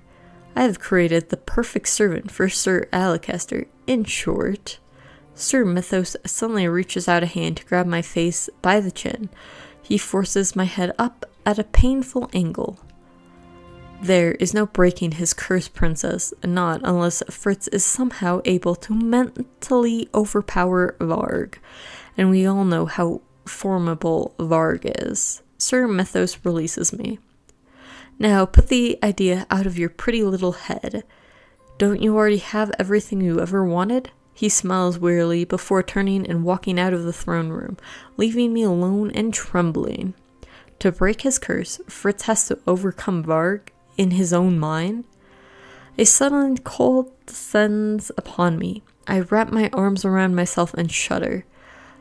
I have created the perfect servant for Sir Alacaster. In short, Sir Mythos suddenly reaches out a hand to grab my face by the chin. He forces my head up at a painful angle. There is no breaking his curse, princess, not unless Fritz is somehow able to mentally overpower Varg, and we all know how formidable Varg is. Sir Mythos releases me. Now put the idea out of your pretty little head. Don't you already have everything you ever wanted? He smiles wearily before turning and walking out of the throne room, leaving me alone and trembling. To break his curse, Fritz has to overcome Varg in his own mind. A sudden cold descends upon me. I wrap my arms around myself and shudder.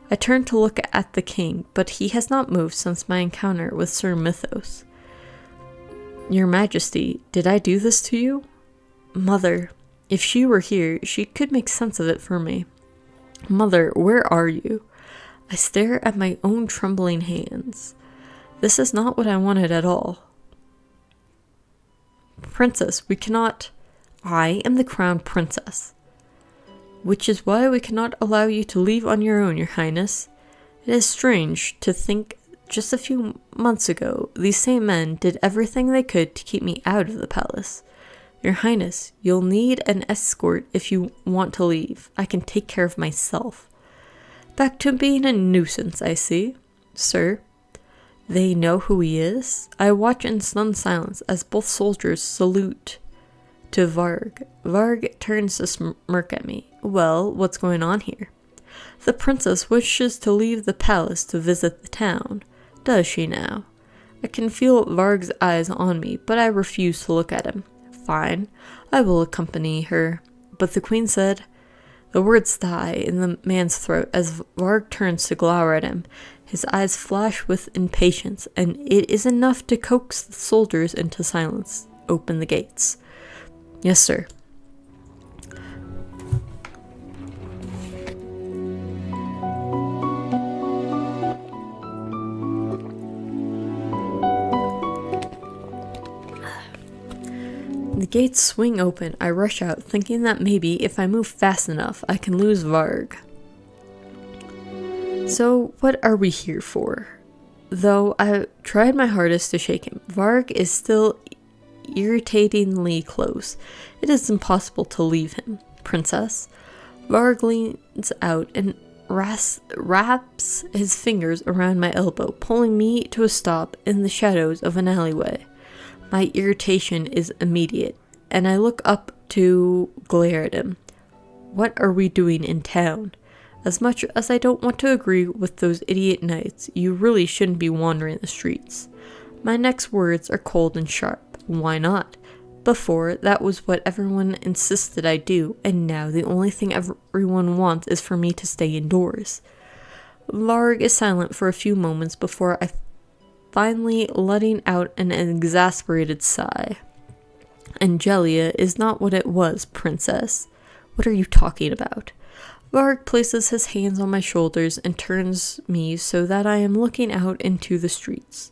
I turn to look at the king, but he has not moved since my encounter with Sir Mythos. Your Majesty, did I do this to you? Mother, if she were here, she could make sense of it for me. Mother, where are you? I stare at my own trembling hands. This is not what I wanted at all. Princess, we cannot... I am the crowned princess. Which is why we cannot allow you to leave on your own, your highness. It is strange to think just a few months ago, these same men did everything they could to keep me out of the palace. Your highness, you'll need an escort if you want to leave. I can take care of myself. Back to being a nuisance, I see. Sir, they know who he is? I watch in stunned silence as both soldiers salute to Varg. Varg turns to smirk at me. Well, what's going on here? The princess wishes to leave the palace to visit the town. Does she now? I can feel Varg's eyes on me, but I refuse to look at him. Fine, I will accompany her. But the queen said... The words die in the man's throat as Varg turns to glower at him. His eyes flash with impatience, and it is enough to coax the soldiers into silence. Open the gates. Yes, sir. The gates swing open. I rush out, thinking that maybe if I move fast enough, I can lose Varg. So, what are we here for? Though I tried my hardest to shake him, Varg is still irritatingly close. It is impossible to leave him. Princess. Varg leans out and wraps his fingers around my elbow, pulling me to a stop in the shadows of an alleyway. My irritation is immediate, and I look up to glare at him. What are we doing in town? As much as I don't want to agree with those idiot knights, you really shouldn't be wandering the streets. My next words are cold and sharp. Why not? Before, that was what everyone insisted I do, and now the only thing everyone wants is for me to stay indoors. Varg is silent for a few moments before I finally letting out an exasperated sigh. Angelia is not what it was, princess. What are you talking about? Varg places his hands on my shoulders and turns me so that I am looking out into the streets.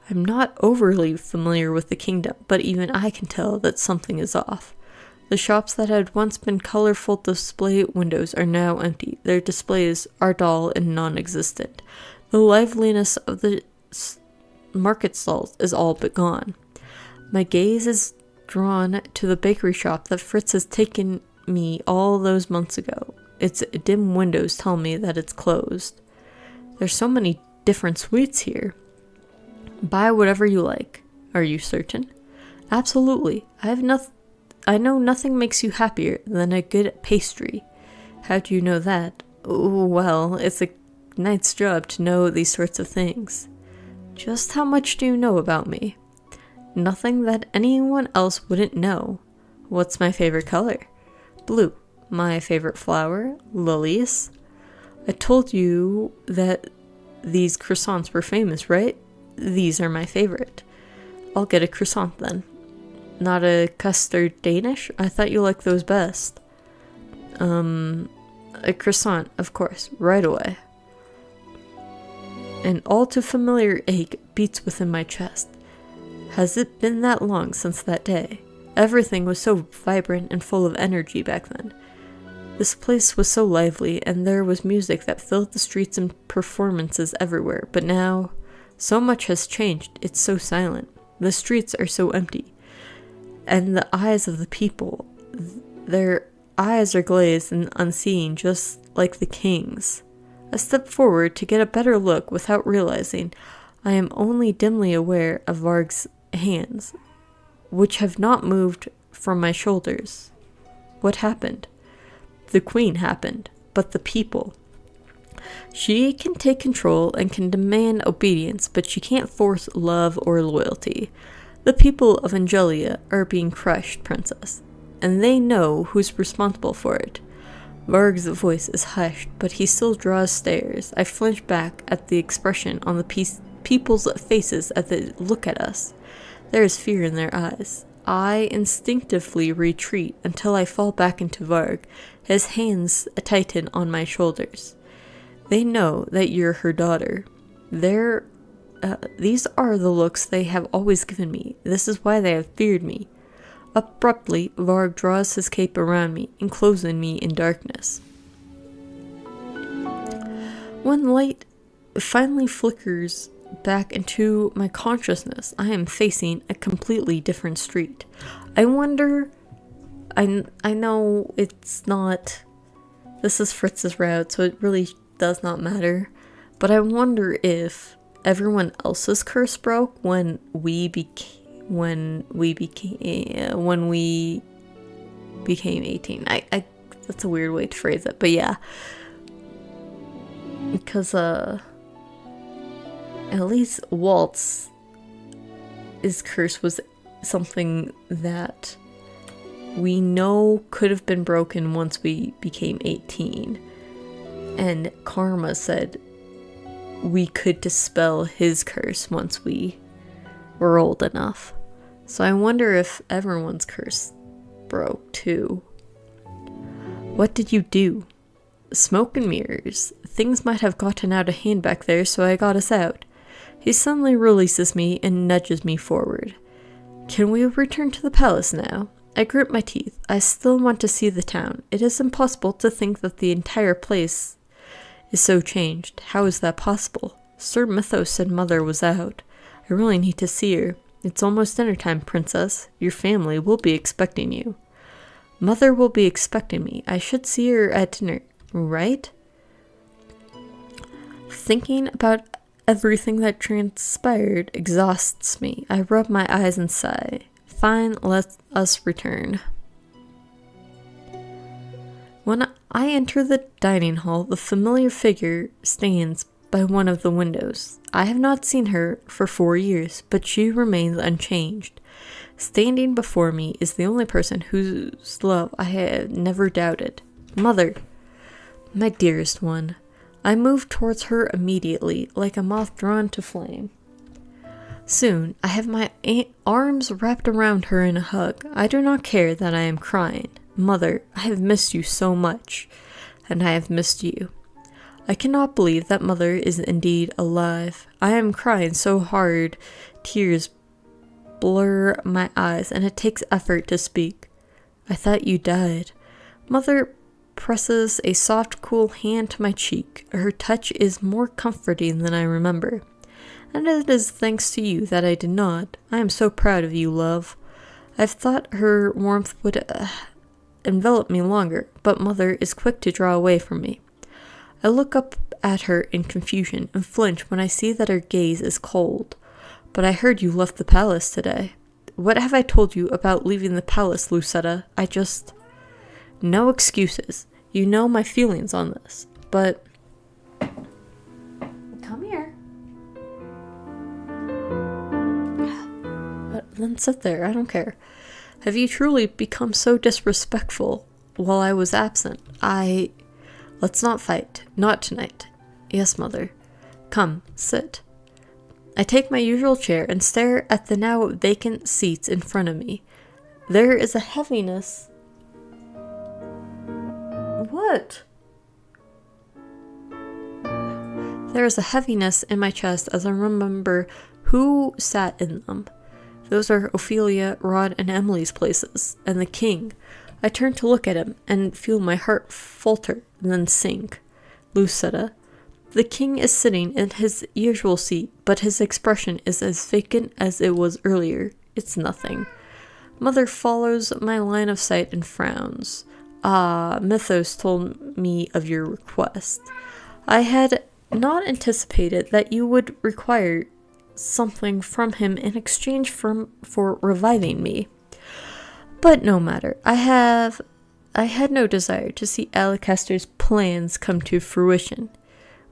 I'm not overly familiar with the kingdom, but even I can tell that something is off. The shops that had once been colorful display windows are now empty. Their displays are dull and non-existent. The liveliness of the market stalls is all but gone. My gaze is drawn to the bakery shop that Fritz has taken me all those months ago. Its dim windows tell me that it's closed. There's so many different sweets here. Buy whatever you like. Are you certain? Absolutely. I know nothing makes you happier than a good pastry. How do you know that? Well, it's a knight's job to know these sorts of things. Just how much do you know about me? Nothing that anyone else wouldn't know. What's my favorite color? Blue. My favorite flower? Lilies. I told you that these croissants were famous, right? These are my favorite. I'll get a croissant then. Not a custard Danish? I thought you liked those best. A croissant, of course, right away. An all too familiar ache beats within my chest. Has it been that long since that day? Everything was so vibrant and full of energy back then. This place was so lively, and there was music that filled the streets and performances everywhere, but now, so much has changed, it's so silent. The streets are so empty. And the eyes of the people, their eyes are glazed and unseeing, just like the king's. I step forward to get a better look without realizing I am only dimly aware of Varg's hands, which have not moved from my shoulders. What happened? The queen happened, but the people. She can take control and can demand obedience, but she can't force love or loyalty. The people of Angelia are being crushed, princess, and they know who's responsible for it. Varg's voice is hushed, but he still draws stares. I flinch back at the expression on the people's faces as they look at us. There is fear in their eyes. I instinctively retreat until I fall back into Varg, his hands tighten on my shoulders. They know that you're her daughter. These are the looks they have always given me. This is why they have feared me. Abruptly, Varg draws his cape around me, enclosing me in darkness. When light finally flickers back into my consciousness, I am facing a completely different street. I wonder... I know it's not... This is Fritz's route, so it really does not matter. But I wonder if everyone else's curse broke when we became 18. I that's a weird way to phrase it, but yeah. Because at least Walt's curse was something that we know could have been broken once we became 18. And Karma said we could dispel his curse once we were old enough. So I wonder if everyone's curse broke too. What did you do? Smoke and mirrors. Things might have gotten out of hand back there, so I got us out. He suddenly releases me and nudges me forward. Can we return to the palace now? I grit my teeth. I still want to see the town. It is impossible to think that the entire place is so changed. How is that possible? Sir Mythos said Mother was out. I really need to see her. It's almost dinner time, princess. Your family will be expecting you. Mother will be expecting me. I should see her at dinner, right? Thinking about everything that transpired exhausts me. I rub my eyes and sigh. Fine, let us return. When I enter the dining hall, the familiar figure stands by one of the windows. I have not seen her for 4 years, but she remains unchanged. Standing before me is the only person whose love I have never doubted. Mother, my dearest one. I move towards her immediately, like a moth drawn to flame. Soon, I have my arms wrapped around her in a hug. I do not care that I am crying. Mother, I have missed you so much, and I have missed you. I cannot believe that Mother is indeed alive. I am crying so hard, tears blur my eyes, and it takes effort to speak. I thought you died. Mother presses a soft, cool hand to my cheek. Her touch is more comforting than I remember. And it is thanks to you that I did not. I am so proud of you, love. I've thought her warmth would envelop me longer, but Mother is quick to draw away from me. I look up at her in confusion and flinch when I see that her gaze is cold. But I heard you left the palace today. What have I told you about leaving the palace, Lucetta? No excuses. You know my feelings on this, but... Come here. Then sit there, I don't care. Have you truly become so disrespectful while I was absent? Let's not fight. Not tonight. Yes, Mother. Come, sit. I take my usual chair and stare at the now vacant seats in front of me. There is a heaviness. What? There is a heaviness in my chest as I remember who sat in them. Those are Ophelia, Rod, and Emily's places, and the king. I turn to look at him and feel my heart falter and then sink. Lucetta. The king is sitting in his usual seat, but his expression is as vacant as it was earlier. It's nothing. Mother follows my line of sight and frowns. Ah, Mythos told me of your request. I had not anticipated that you would require something from him in exchange for reviving me. But no matter. I had no desire to see Alacaster's plans come to fruition.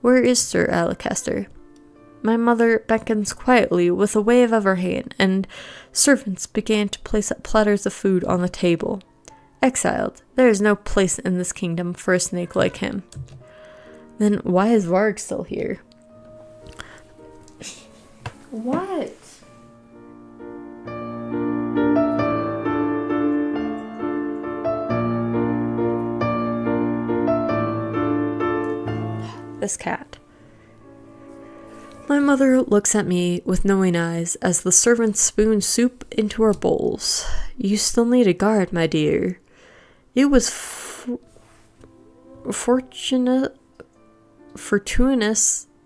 Where is Sir Alacaster? My mother beckons quietly with a wave of her hand, and servants began to place up platters of food on the table. Exiled, there is no place in this kingdom for a snake like him. Then why is Varg still here? What? This cat. My mother looks at me with knowing eyes as the servants spoon soup into our bowls. You still need a guard, my dear. It was fortuitous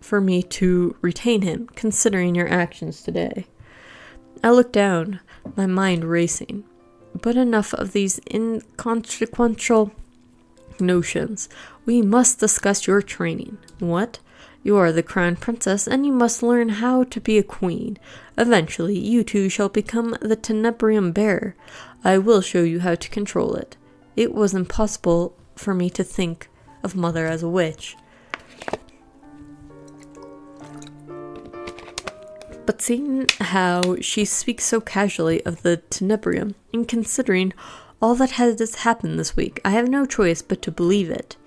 for me to retain him, considering your actions today. I look down, my mind racing. But enough of these inconsequential notions. We must discuss your training. What? You are the crown princess, and you must learn how to be a queen. Eventually, you too shall become the tenebrium bearer. I will show you how to control it. It was impossible for me to think of mother as a witch. But seeing how she speaks so casually of the tenebrium, and considering all that has happened this week, I have no choice but to believe it.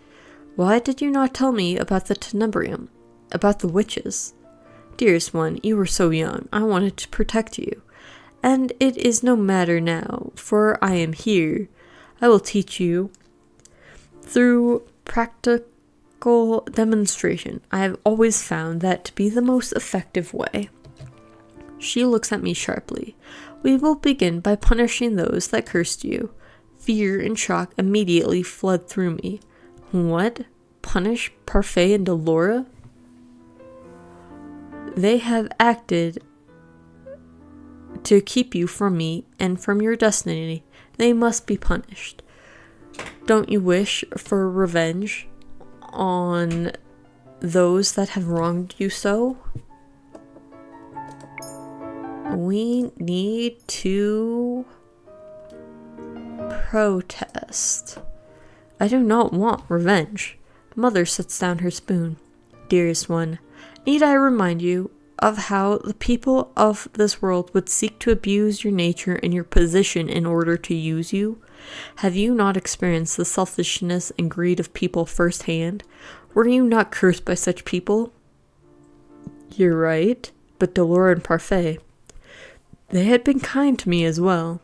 Why did you not tell me about the tenebrium? About the witches? Dearest one, you were so young. I wanted to protect you. And it is no matter now, for I am here. I will teach you through practical demonstration. I have always found that to be the most effective way. She looks at me sharply. We will begin by punishing those that cursed you. Fear and shock immediately fled through me. What? Punish Parfait and Delora? They have acted to keep you from me and from your destiny. They must be punished. Don't you wish for revenge on those that have wronged you so? We need to protest. I do not want revenge. Mother sets down her spoon. Dearest one, need I remind you of how the people of this world would seek to abuse your nature and your position in order to use you? Have you not experienced the selfishness and greed of people firsthand? Were you not cursed by such people? You're right, but Delora and Parfait, they had been kind to me as well.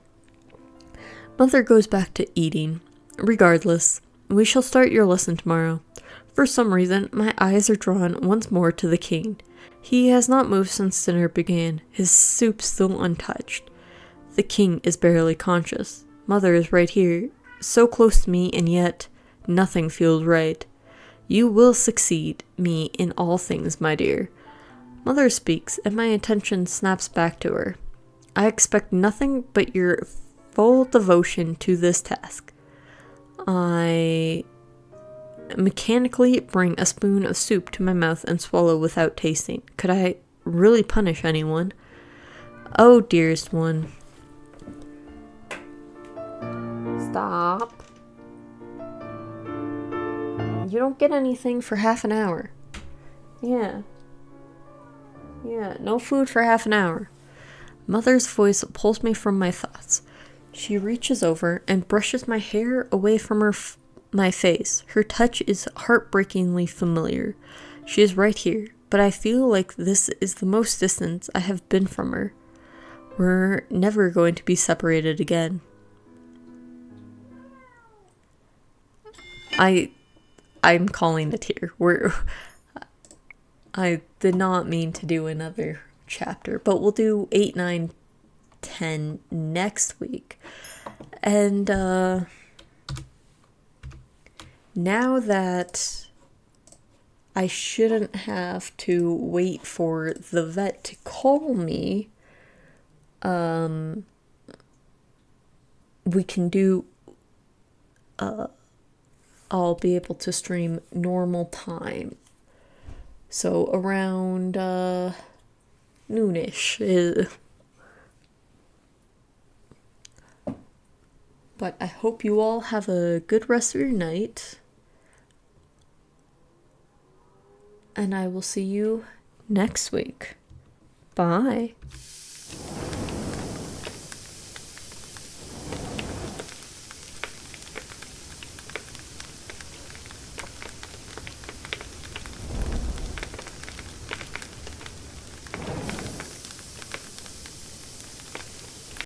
Mother goes back to eating. Regardless, we shall start your lesson tomorrow. For some reason, my eyes are drawn once more to the king. He has not moved since dinner began, his soup still untouched. The king is barely conscious. Mother is right here, so close to me, and yet nothing feels right. You will succeed me in all things, my dear. Mother speaks, and my attention snaps back to her. I expect nothing but your full devotion to this task. I mechanically bring a spoon of soup to my mouth and swallow without tasting. Could I really punish anyone? Oh, dearest one. Stop. You don't get anything for half an hour. Yeah, no food for half an hour. Mother's voice pulls me from my thoughts. She reaches over and brushes my hair away from my face. Her touch is heartbreakingly familiar. She is right here, but I feel like this is the most distance I have been from her. We're never going to be separated again. I'm calling it here. I did not mean to do another chapter, but we'll do 8, 9, 10 next week. And now that I shouldn't have to wait for the vet to call me, we can do I'll be able to stream normal time. So around noonish. But I hope you all have a good rest of your night. and I will see you next week. Bye.